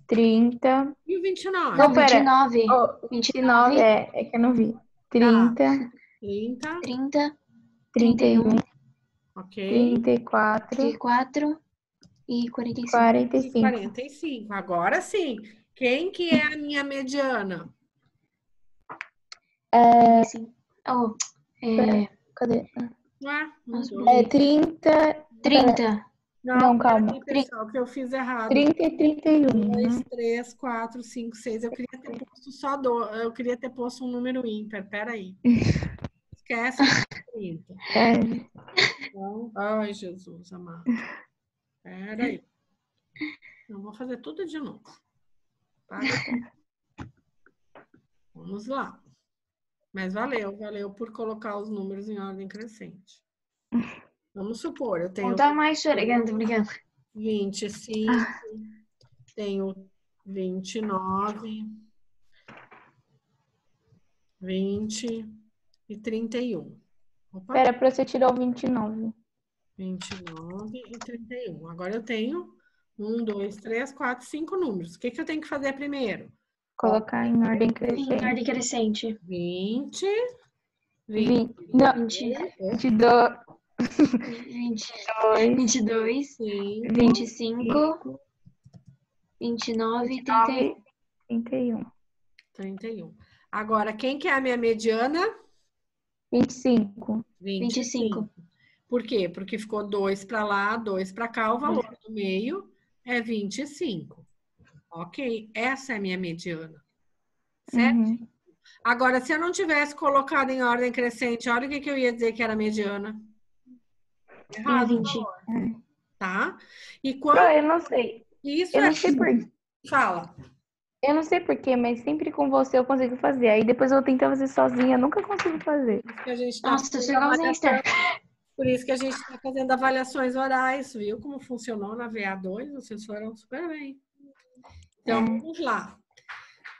Speaker 5: 30.
Speaker 1: E o 29?
Speaker 2: Não,
Speaker 5: pera.
Speaker 2: 29.
Speaker 5: Oh, 29 é que eu não vi. 30,
Speaker 1: 30,
Speaker 2: 30,
Speaker 5: 31,
Speaker 1: ok.
Speaker 5: 34,
Speaker 2: 34 e 45.
Speaker 5: 45.
Speaker 1: 45. Agora sim. Quem que é a minha mediana?
Speaker 2: Oh,
Speaker 5: Cadê?
Speaker 1: Ué, não deu.
Speaker 5: É 30.
Speaker 2: 30.
Speaker 5: Não, calma.
Speaker 1: Aqui, pessoal, que eu fiz errado.
Speaker 5: 30 e 31.
Speaker 1: 2, 3, 4, 5, 6. Eu queria ter posto só eu queria ter posto um número ímpar. Peraí. Esquece o 30. Então, ai, Jesus amado. Peraí. Eu vou fazer tudo de novo. Tá? Vamos lá. Mas valeu por colocar os números em ordem crescente. Vamos supor, eu tenho...
Speaker 2: Conta mais, obrigada.
Speaker 1: 25, tenho 29, 20 e 31. Opa,
Speaker 5: Espera para você tirar o 29.
Speaker 1: 29 e 31. Agora eu tenho 1, 2, 3, 4, 5 números. O que que eu tenho que fazer primeiro?
Speaker 5: Colocar em ordem
Speaker 2: Em
Speaker 5: crescente.
Speaker 2: ordem crescente.
Speaker 1: 20,
Speaker 5: 22,
Speaker 2: 22, 25, 29 e 31.
Speaker 1: 31. Agora, quem que é a minha mediana?
Speaker 5: 25.
Speaker 2: 25.
Speaker 1: Por quê? Porque ficou 2 para lá, 2 para cá, o valor do meio é 25. Ok? Essa é a minha mediana. Certo? Agora, se eu não tivesse colocado em ordem crescente, olha o que eu ia dizer que era mediana. Errado.
Speaker 2: 20.
Speaker 1: Tá? E quando
Speaker 5: Eu não sei.
Speaker 1: isso
Speaker 5: Eu não sei por quê.
Speaker 1: Fala.
Speaker 5: Eu não sei porquê, mas sempre com você eu consigo fazer. Aí depois eu vou tentar fazer sozinha, eu nunca consigo fazer.
Speaker 1: Por isso que a gente está
Speaker 2: Nossa, eu sou
Speaker 1: fazendo
Speaker 2: igualzinha a
Speaker 1: avaliação.
Speaker 2: Esther.
Speaker 1: Por isso que a gente está fazendo avaliações orais, viu? Como funcionou na VA2, vocês foram super bem. Então, vamos lá.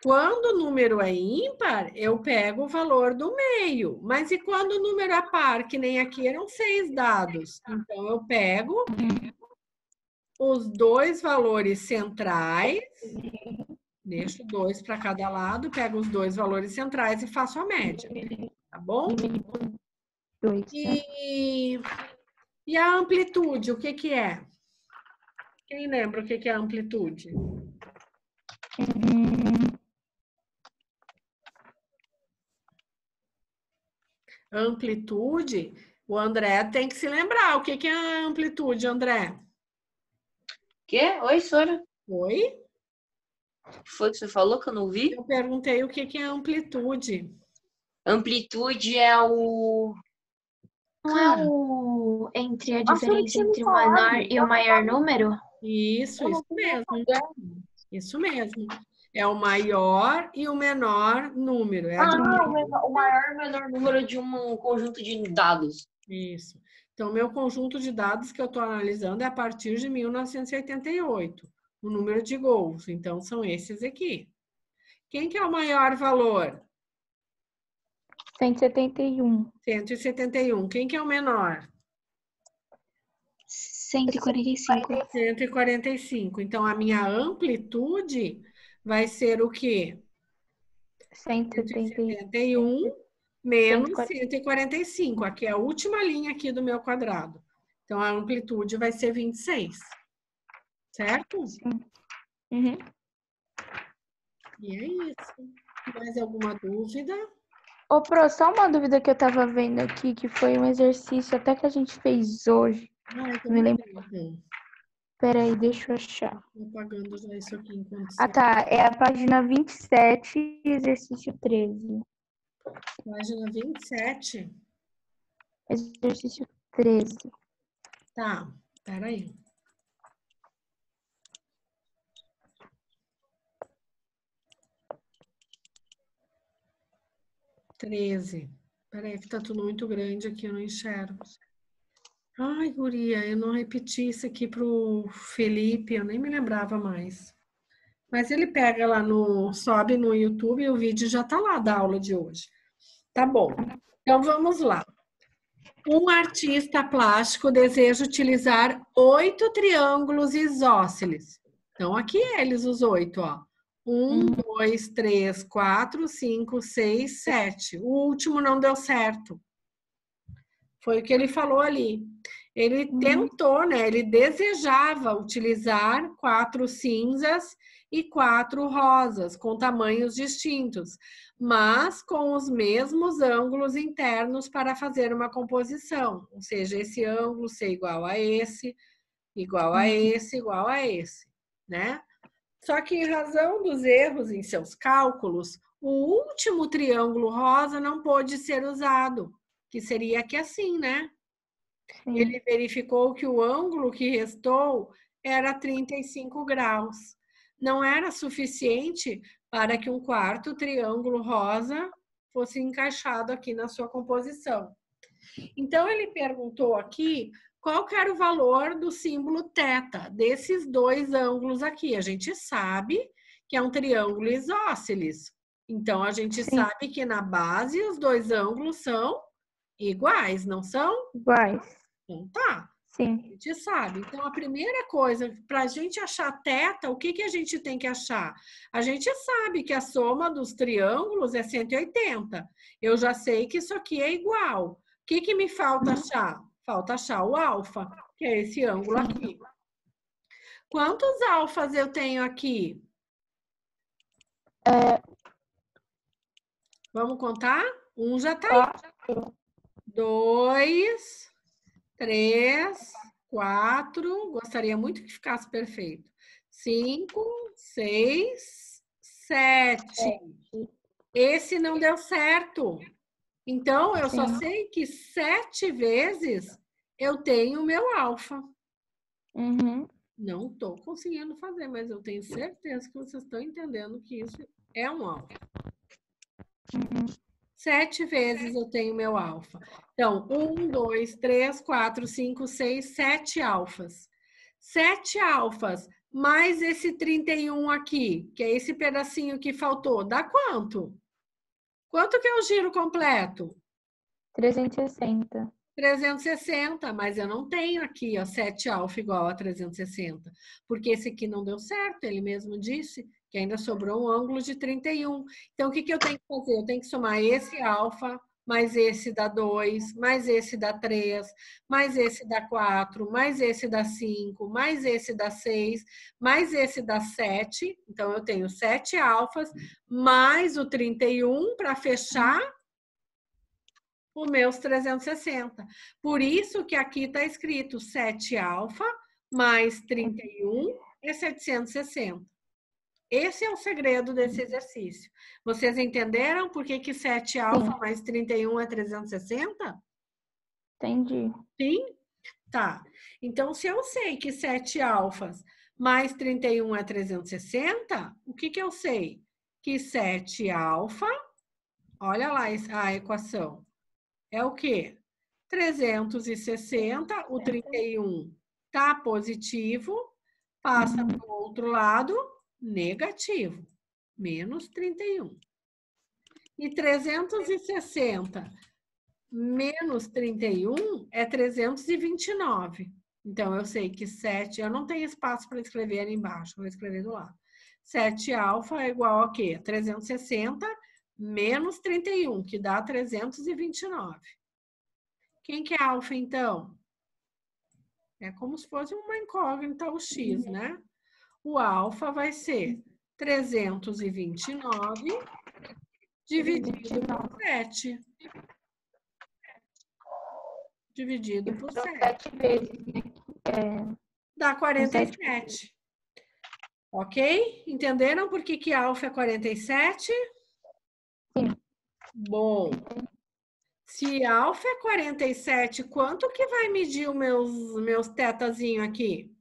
Speaker 1: Quando o número é ímpar, eu pego o valor do meio. Mas e quando o número é par, que nem aqui eram 6 dados? Então, eu pego os dois valores centrais, deixo 2 para cada lado, pego os dois valores centrais e faço a média, tá bom?
Speaker 5: 2, tá?
Speaker 1: E a amplitude, o que que é? Quem lembra o que que é a amplitude? Amplitude, o André tem que se lembrar. O que que é a amplitude, André?
Speaker 4: Quê? Oi, Sora.
Speaker 1: Oi?
Speaker 4: O que foi que você falou que eu não vi?
Speaker 1: Eu perguntei o que que é amplitude.
Speaker 4: Amplitude é o...
Speaker 2: Não é o entre a
Speaker 4: Nossa, eu
Speaker 2: diferença
Speaker 4: tinha me
Speaker 2: entre o menor
Speaker 4: falado.
Speaker 2: e o maior número?
Speaker 1: Isso
Speaker 4: Eu não
Speaker 1: mesmo.
Speaker 4: sabia.
Speaker 1: Isso mesmo. É o maior e o menor número. É a
Speaker 4: O maior e menor número de um conjunto de dados.
Speaker 1: Isso. Então, meu conjunto de dados que eu estou analisando é a partir de 1988, o número de gols. Então, são esses aqui. Quem que é o maior valor?
Speaker 5: 171.
Speaker 1: 171. Quem que é o menor?
Speaker 2: 145.
Speaker 1: 145. Então, a minha amplitude vai ser o quê?
Speaker 5: 171.
Speaker 1: 171 menos 145. Aqui é a última linha aqui do meu quadrado. Então, a amplitude vai ser 26. Certo?
Speaker 5: Uhum.
Speaker 1: E é isso. Mais alguma dúvida?
Speaker 5: Ô, Pro, só uma dúvida que eu tava vendo aqui, que foi um exercício até que a gente fez hoje.
Speaker 1: Então,
Speaker 5: Me lembro.
Speaker 1: então.
Speaker 5: Peraí, deixa eu achar.
Speaker 1: Vou apagando já isso aqui enquanto
Speaker 5: Ah,
Speaker 1: você...
Speaker 5: tá. É a página 27, exercício 13.
Speaker 1: Página 27.
Speaker 5: Exercício 13.
Speaker 1: Tá, peraí. Peraí, que tá tudo muito grande aqui, eu não enxergo. Ai, guria, eu não repeti isso aqui pro Felipe, eu nem me lembrava mais. Mas ele pega lá sobe no YouTube e o vídeo já tá lá da aula de hoje. Tá bom. Então vamos lá. Um artista plástico deseja utilizar 8 triângulos isósceles. Então, aqui eles, os 8, ó. 1, 2, 3, 4, 5, 6, 7. O último não deu certo. Foi o que ele falou ali. Ele tentou, né? Ele desejava utilizar 4 cinzas e 4 rosas, com tamanhos distintos, mas com os mesmos ângulos internos para fazer uma composição. Ou seja, esse ângulo ser igual a esse, igual a esse, igual a esse, né? Só que, em razão dos erros em seus cálculos, o último triângulo rosa não pôde ser usado, que seria aqui assim, né?
Speaker 5: Sim.
Speaker 1: Ele verificou que o ângulo que restou era 35 graus. Não era suficiente para que um quarto triângulo rosa fosse encaixado aqui na sua composição. Então, ele perguntou aqui qual que era o valor do símbolo θ, desses dois ângulos aqui. A gente sabe que é um triângulo isósceles. Então, a gente sabe que na base os dois ângulos são iguais, não são?
Speaker 5: Iguais.
Speaker 1: Então, tá.
Speaker 5: Sim.
Speaker 1: A gente sabe. Então, a primeira coisa, para a gente achar θ, o que que a gente tem que achar? A gente sabe que a soma dos triângulos é 180. Eu já sei que isso aqui é igual. O que que me falta achar? Falta achar o alfa, que é esse ângulo aqui. Quantos alfas eu tenho aqui? Vamos contar? Um já tá aí. 2, 3, 4. Gostaria muito que ficasse perfeito. 5, 6, 7. Esse não deu certo. Então, eu só sei que 7 vezes eu tenho o meu alfa.
Speaker 5: Uhum.
Speaker 1: Não estou conseguindo fazer, mas eu tenho certeza que vocês estão entendendo que isso é um alfa. 7 vezes eu tenho meu alfa. Então, 1, 2, 3, 4, 5, 6, 7 alfas. 7 alfas mais esse 31 aqui, que é esse pedacinho que faltou, dá quanto? Quanto que é o giro completo?
Speaker 5: 360.
Speaker 1: 360, mas eu não tenho aqui, ó, 7 alfa igual a 360, porque esse aqui não deu certo, ele mesmo disse que ainda sobrou um ângulo de 31. Então, o que que eu tenho que fazer? Eu tenho que somar esse alfa, mais esse dá 2, mais esse dá 3, mais esse dá 4, mais esse dá 5, mais esse dá 6, mais esse dá 7. Então, eu tenho 7 alfas, mais o 31 para fechar os meus 360. Por isso que aqui está escrito 7 alfa mais 31 é 760. Esse é o segredo desse exercício. Vocês entenderam por que 7 alfa mais 31 é 360?
Speaker 5: Entendi.
Speaker 1: Sim? Tá. Então, se eu sei que 7 alfas mais 31 é 360, o que que eu sei? Que 7 alfa, olha lá a equação, é o quê? 360, o 31 tá positivo, passa para o outro lado, negativo, menos 31. E 360 menos 31 é 329. Então, eu sei que 7, eu não tenho espaço para escrever ali embaixo, vou escrever do lado. 7 alfa é igual a quê? 360 menos 31, que dá 329. Quem que é alfa, então? É como se fosse uma incógnita, o x, né? O alfa vai ser 329 dividido por 7. Dividido por 7.
Speaker 5: 7 vezes, né?
Speaker 1: Dá 47. Ok? Entenderam por que alfa é 47?
Speaker 5: Sim.
Speaker 1: Bom. Se alfa é 47, quanto que vai medir os meus tetazinhos aqui?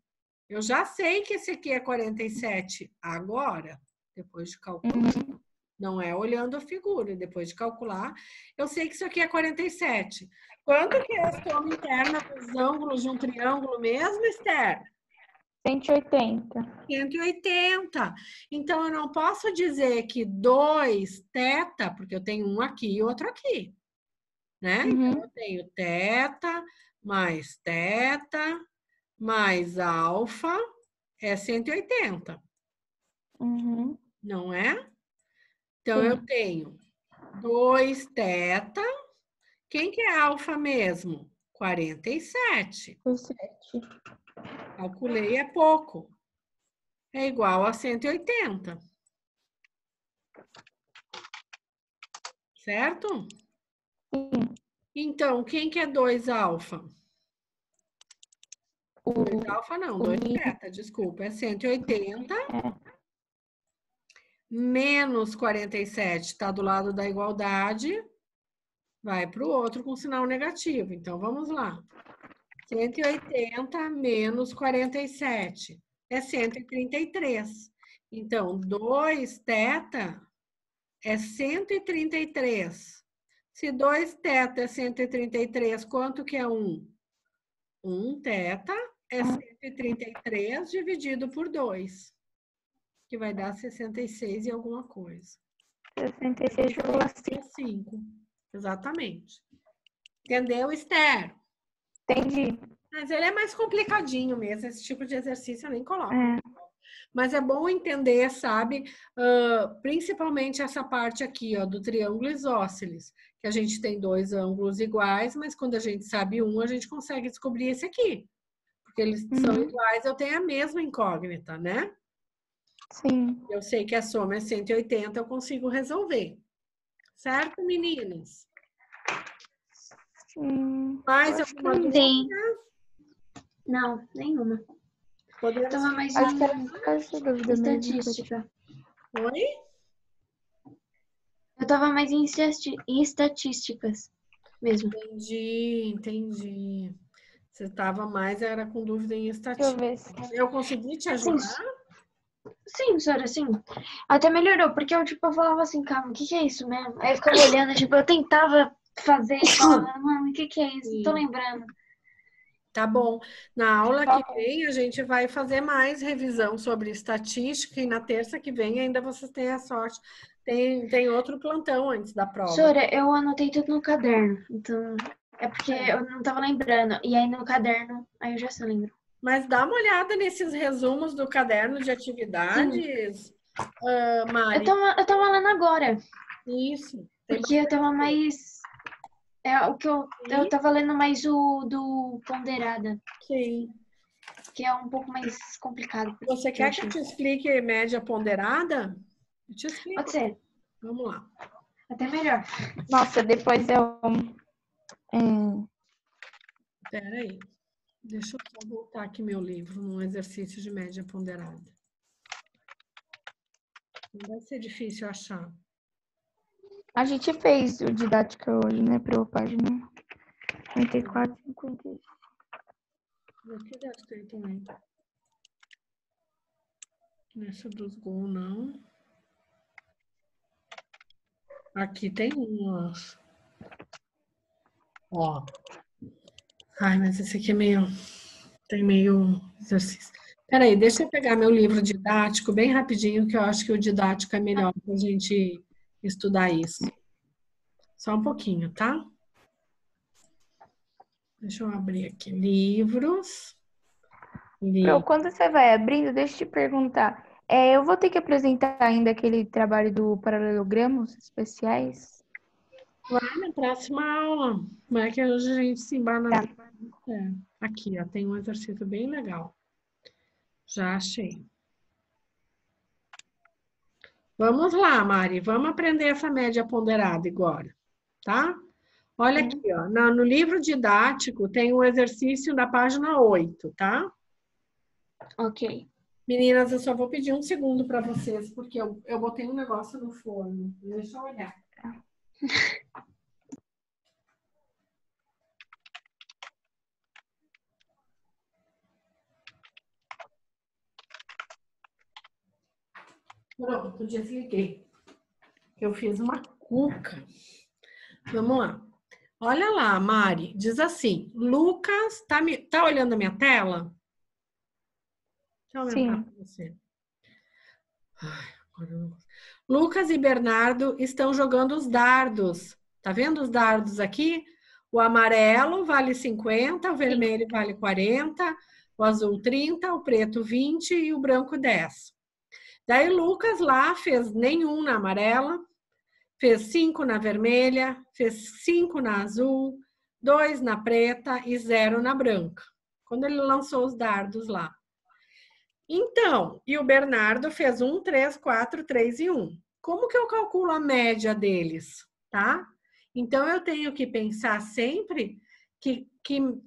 Speaker 1: Eu já sei que esse aqui é 47 agora, depois de calcular. Não é olhando a figura, depois de calcular, eu sei que isso aqui é 47. Quanto que é a soma interna dos ângulos de um triângulo mesmo, Esther?
Speaker 5: 180.
Speaker 1: 180. Então, eu não posso dizer que 2 teta, porque eu tenho um aqui e outro aqui, né? Então, eu tenho teta mais alfa é 180. Não é? Então, eu tenho 2 teta. Quem que é alfa mesmo? 47.
Speaker 5: 7.
Speaker 1: Calculei, é pouco. É igual a 180. Certo?
Speaker 5: Sim.
Speaker 1: Então, quem que é 2 alfa? 2 alfa não, 2 teta, desculpa. É 180 menos 47. Está do lado da igualdade. Vai para o outro com sinal negativo. Então, vamos lá. 180 menos 47 é 133. Então, 2 teta é 133. Se 2 teta é 133, quanto que é 1? 1 teta é 133 dividido por 2, que vai dar 66 e alguma coisa.
Speaker 5: 66,5.
Speaker 1: Exatamente. Entendeu, Esther?
Speaker 5: Entendi.
Speaker 1: Mas ele é mais complicadinho mesmo, esse tipo de exercício eu nem coloco. Mas é bom entender, sabe? Principalmente essa parte aqui, ó, do triângulo isósceles, que a gente tem 2 ângulos iguais, mas quando a gente sabe um, a gente consegue descobrir esse aqui. Porque eles são iguais, eu tenho a mesma incógnita, né?
Speaker 5: Sim.
Speaker 1: Eu sei que a soma é 180, eu consigo resolver. Certo, meninas? Mais alguma dúvida?
Speaker 2: Sim. Não, nenhuma.
Speaker 1: Podemos...
Speaker 2: Tava mais
Speaker 5: Acho que era essa dúvida mesmo.
Speaker 2: estatística.
Speaker 1: Oi?
Speaker 2: Eu tava mais em estatísticas mesmo.
Speaker 1: Entendi. Você estava mais, era com dúvida em
Speaker 5: Deixa eu
Speaker 1: estatística.
Speaker 5: ver se...
Speaker 1: Eu consegui te
Speaker 2: Sim,
Speaker 1: ajudar?
Speaker 2: sim, senhora, sim. Até melhorou, porque eu falava assim, calma, o que é isso mesmo? Aí eu ficava olhando, eu tentava fazer e falava, mano, o que é isso? Não tô
Speaker 1: Sim.
Speaker 2: lembrando.
Speaker 1: Tá bom. Na aula que
Speaker 5: Tá bom.
Speaker 1: vem, a gente vai fazer mais revisão sobre estatística e na terça que vem ainda vocês têm a sorte. Tem outro plantão antes da prova.
Speaker 2: Senhora, eu anotei tudo no caderno, então é porque eu não tava lembrando. E aí no caderno, aí eu já se lembro.
Speaker 1: Mas dá uma olhada nesses resumos do caderno de atividades, Mari.
Speaker 2: Eu tava lendo agora,
Speaker 1: Isso. Tem
Speaker 2: porque eu tava mais. É o que eu
Speaker 1: Sim.
Speaker 2: tava lendo mais o do Ponderada,
Speaker 1: Sim.
Speaker 2: que é um pouco mais complicado.
Speaker 1: Você quer que eu te explique média ponderada? Eu te explico.
Speaker 2: Pode ser,
Speaker 1: Vamos lá.
Speaker 2: até melhor.
Speaker 5: Nossa, depois eu...
Speaker 1: Espera aí. Deixa eu só voltar aqui meu livro, num exercício de média ponderada. Não vai ser difícil achar.
Speaker 5: A gente fez o didática hoje, né, para a página 54, 56.
Speaker 1: Aqui deve ter também. Nessa dos gols, não. Aqui tem um, ó. Ai, mas esse aqui é meio... Tem meio exercício. Peraí, deixa eu pegar meu livro didático bem rapidinho, que eu acho que o didático é melhor para a gente estudar isso. Só um pouquinho, tá? Deixa eu abrir aqui. Livros.
Speaker 5: Pro, quando você vai abrindo, deixa eu te perguntar. Eu vou ter que apresentar ainda aquele trabalho do paralelogramos especiais?
Speaker 1: Vai na próxima aula. Como é que hoje a gente se embana?
Speaker 5: Tá.
Speaker 1: Aqui, ó, tem um exercício bem legal. Já achei. Vamos lá, Mari. Vamos aprender essa média ponderada agora, tá? Olha aqui, ó. No livro didático tem um exercício na página 8, tá?
Speaker 2: Ok.
Speaker 1: Meninas, eu só vou pedir um segundo para vocês, porque eu botei um negócio no forno. Deixa eu olhar. Pronto, desliguei. Eu fiz uma cuca. Vamos lá. Olha lá, Mari. Diz assim, Lucas... Tá olhando a minha tela? Deixa eu aumentar para você. Ai, agora eu não consigo. Lucas e Bernardo estão jogando os dardos. Tá vendo os dardos aqui? O amarelo vale 50, o vermelho vale 40, o azul 30, o preto 20 e o branco 10. Daí Lucas lá fez nenhum na amarela, fez 5 na vermelha, fez 5 na azul, 2 na preta e 0 na branca. Quando ele lançou os dardos lá. Então, e o Bernardo fez 1, 3, 4, 3 e 1. Como que eu calculo a média deles, tá? Então, eu tenho que pensar sempre que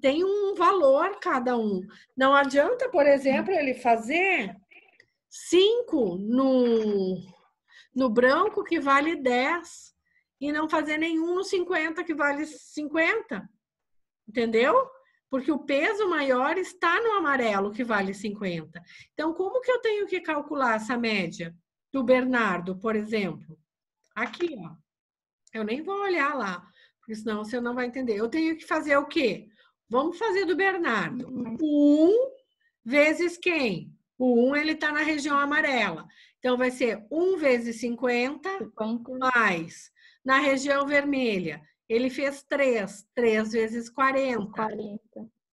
Speaker 1: tem um valor cada um. Não adianta, por exemplo, ele fazer 5 no branco que vale 10 e não fazer nenhum no 50 que vale 50. Entendeu? Porque o peso maior está no amarelo, que vale 50. Então, como que eu tenho que calcular essa média do Bernardo, por exemplo? Aqui, ó. Eu nem vou olhar lá, porque senão você não vai entender. Eu tenho que fazer o quê? Vamos fazer do Bernardo. 1 vezes quem? O 1, ele está na região amarela. Então, vai ser 1 vezes 50, mais na região vermelha. Ele fez 3 vezes 40.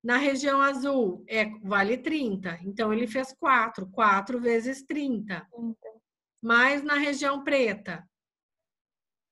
Speaker 1: Na região azul, vale 30. Então, ele fez 4 vezes 30. Mais na região preta,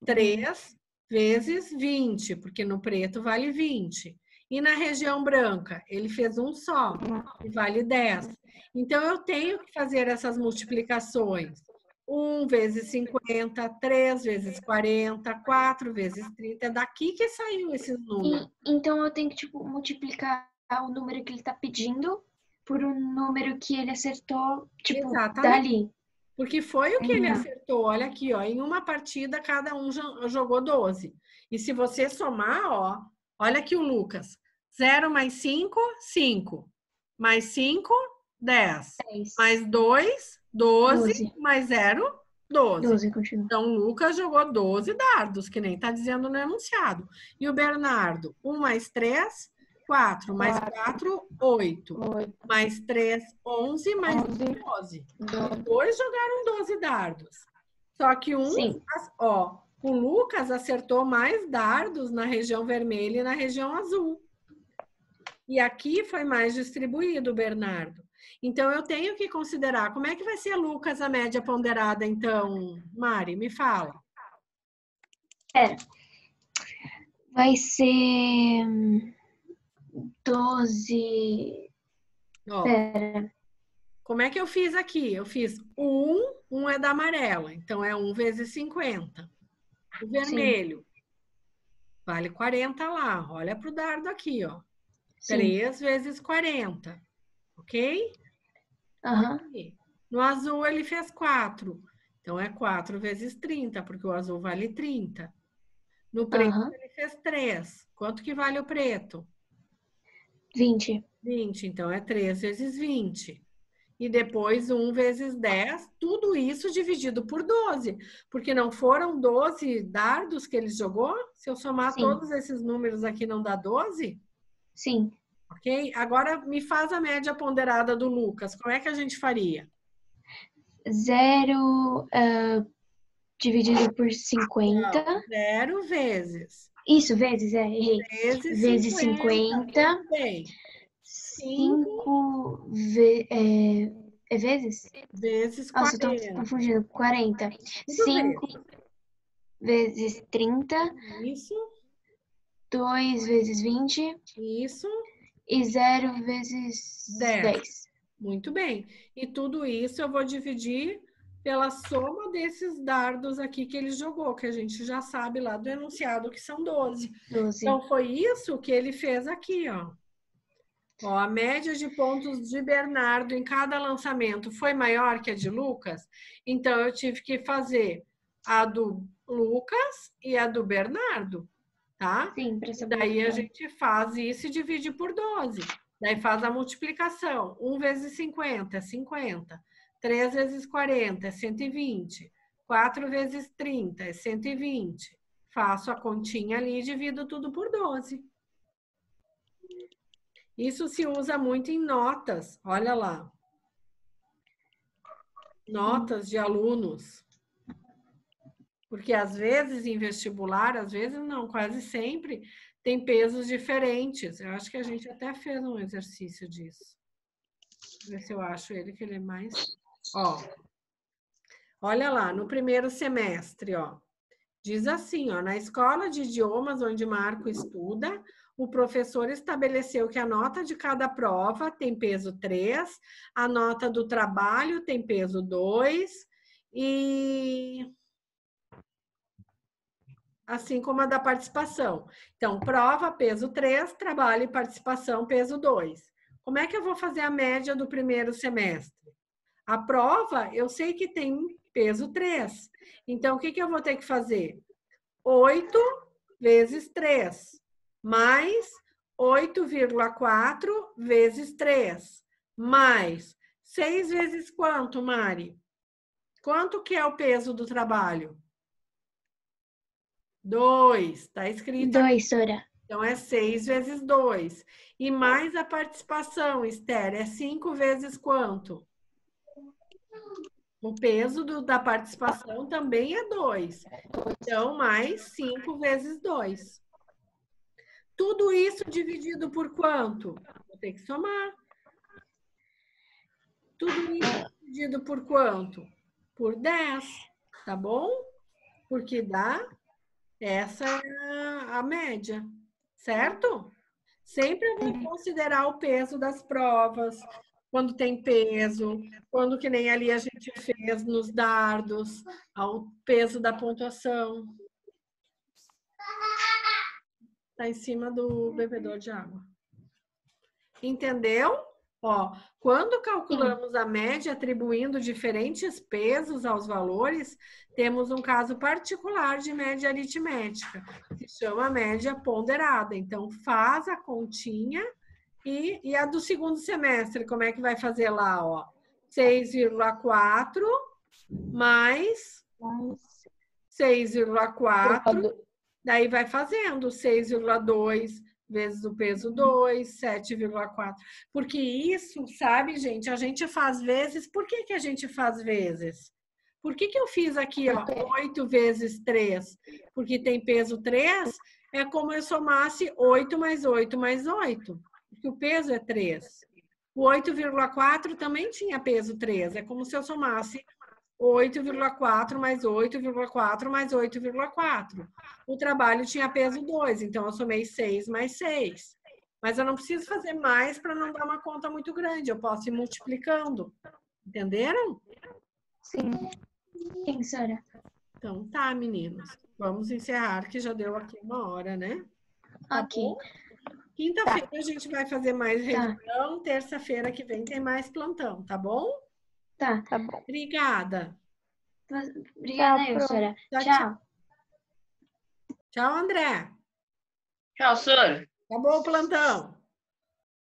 Speaker 1: 3 vezes 20, porque no preto vale 20. E na região branca, ele fez um só, que vale 10. Então, eu tenho que fazer essas multiplicações. 1 vezes 50, 3 vezes 40, 4 vezes 30. É daqui que saiu esses números.
Speaker 2: Então, eu tenho que, tipo, multiplicar o número que ele está pedindo por um número que ele acertou, tipo,
Speaker 1: Exatamente.
Speaker 2: dali.
Speaker 1: Porque foi o que ele acertou. Olha aqui, ó. Em uma partida, cada um jogou 12. E se você somar, ó, olha aqui o Lucas. 0 mais 5, 5. Mais 5, 10.
Speaker 2: 10.
Speaker 1: Mais 2, 12.
Speaker 2: 12.
Speaker 1: Mais 0, 12.
Speaker 2: 12, continua.
Speaker 1: Então, o Lucas jogou 12 dardos, que nem está dizendo no enunciado. E o Bernardo, 1 mais 3, 4. Mais 4, 8.
Speaker 5: 8,
Speaker 1: Mais 3, 11. Mais
Speaker 5: 11.
Speaker 1: 12.
Speaker 5: 12.
Speaker 1: Os dois jogaram 12 dardos. Só que
Speaker 2: Sim.
Speaker 1: o Lucas acertou mais dardos na região vermelha e na região azul. E aqui foi mais distribuído, Bernardo. Então, eu tenho que considerar. Como é que vai ser, Lucas, a média ponderada, então? Mari, me fala.
Speaker 2: Vai ser 12.
Speaker 1: Ó,
Speaker 2: Pera.
Speaker 1: como é que eu fiz aqui? Eu fiz 1 é da amarela. Então, é 1 vezes 50. O vermelho vale 40 lá. Olha para o dardo aqui, ó.
Speaker 2: Sim.
Speaker 1: 3 vezes 40. Ok?
Speaker 2: Aham.
Speaker 1: No azul, ele fez 4. Então, é 4 vezes 30, porque o azul vale 30. No preto,
Speaker 2: Aham.
Speaker 1: ele fez 3. Quanto que vale o preto?
Speaker 2: 20.
Speaker 1: 20. Então, é 3 vezes 20. E depois, 1 vezes 10. Tudo isso dividido por 12. Porque não foram 12 dardos que ele jogou? Se eu somar
Speaker 2: Sim.
Speaker 1: todos esses números aqui, não dá 12?
Speaker 2: Sim.
Speaker 1: Ok? Agora, me faz a média ponderada do Lucas. Como é que a gente faria?
Speaker 2: 0 dividido por 50.
Speaker 1: 0 vezes.
Speaker 2: Isso, vezes, errei. Vezes 50.
Speaker 1: Muito bem.
Speaker 2: 5 é vezes?
Speaker 1: Vezes
Speaker 2: Nossa, eu tô
Speaker 1: 40.
Speaker 2: confundindo. 40. 5 vezes 30.
Speaker 1: Isso,
Speaker 2: 2 vezes 20.
Speaker 1: isso.
Speaker 2: E 0 vezes 10.
Speaker 1: Muito bem. E tudo isso eu vou dividir pela soma desses dardos aqui que ele jogou, que a gente já sabe lá do enunciado que são 12.
Speaker 2: 12.
Speaker 1: Então, foi isso que ele fez aqui, ó. Ó, a média de pontos de Bernardo em cada lançamento foi maior que a de Lucas, então eu tive que fazer a do Lucas e a do Bernardo, tá?
Speaker 2: Sim, para
Speaker 1: E
Speaker 2: saber.
Speaker 1: daí a gente faz isso e divide por 12. Daí faz a multiplicação. 1 vezes 50 é 50. 3 vezes 40 é 120. 4 vezes 30 é 120. Faço a continha ali e divido tudo por 12. Isso se usa muito em notas, olha lá. Notas de alunos. Porque às vezes em vestibular, às vezes não, quase sempre, tem pesos diferentes. Eu acho que a gente até fez um exercício disso. Deixa eu ver se eu acho ele, que ele é mais... Ó, olha lá, no primeiro semestre, ó. Diz assim, ó, na escola de idiomas onde Marco estuda, o professor estabeleceu que a nota de cada prova tem peso 3, a nota do trabalho tem peso 2 e assim como a da participação. Então, prova, peso 3, trabalho e participação, peso 2. Como é que eu vou fazer a média do primeiro semestre? A prova, eu sei que tem peso 3. Então, o que eu vou ter que fazer? 8 vezes 3, mais 8,4 vezes 3, mais 6 vezes quanto, Mari? Quanto que é o peso do trabalho? 2, está escrito aqui.
Speaker 2: 2, Sora.
Speaker 1: Então, é 6 vezes 2. E mais a participação, Esther, é 5 vezes quanto? O peso da participação também é 2. Então, mais 5 vezes 2. Tudo isso dividido por quanto? Vou ter que somar. Tudo isso dividido por quanto? Por 10, tá bom? Porque dá, essa é a média, certo? Sempre eu vou considerar o peso das provas, quando tem peso, quando que nem ali a gente fez nos dardos, ao peso da pontuação. Está em cima do bebedor de água. Entendeu? Ó, quando calculamos a média atribuindo diferentes pesos aos valores, temos um caso particular de média aritmética, que se chama média ponderada. Então, faz a continha e a do segundo semestre, como é que vai fazer lá, ó? 6,4 mais 6,4, daí vai fazendo 6,2 vezes o peso 2, 7,4. Porque isso, sabe, gente, a gente faz vezes. Por que que a gente faz vezes? Por que que eu fiz aqui, ó, 8 vezes 3? Porque tem peso 3, é como eu somasse 8 mais 8 mais 8, porque o peso é 3. O 8,4 também tinha peso 3, é como se eu somasse 8,4 mais 8,4 mais 8,4. O trabalho tinha peso 2, então eu somei 6 mais 6. Mas eu não preciso fazer mais para não dar uma conta muito grande, eu posso ir multiplicando. Entenderam?
Speaker 5: Sim.
Speaker 2: Sim, senhora.
Speaker 1: Então tá, meninos. Vamos encerrar, que já deu aqui 1 hora, né? Tá
Speaker 2: Ok.
Speaker 1: bom? Quinta-feira a gente vai fazer mais revisão, terça-feira que vem tem mais plantão, tá bom?
Speaker 2: Tá.
Speaker 5: Tá bom.
Speaker 1: Obrigada.
Speaker 2: Obrigada,
Speaker 5: Tchau,
Speaker 2: senhora.
Speaker 1: Tchau,
Speaker 2: Tchau.
Speaker 1: Tchau, André.
Speaker 4: Tchau, senhor.
Speaker 1: Acabou o plantão.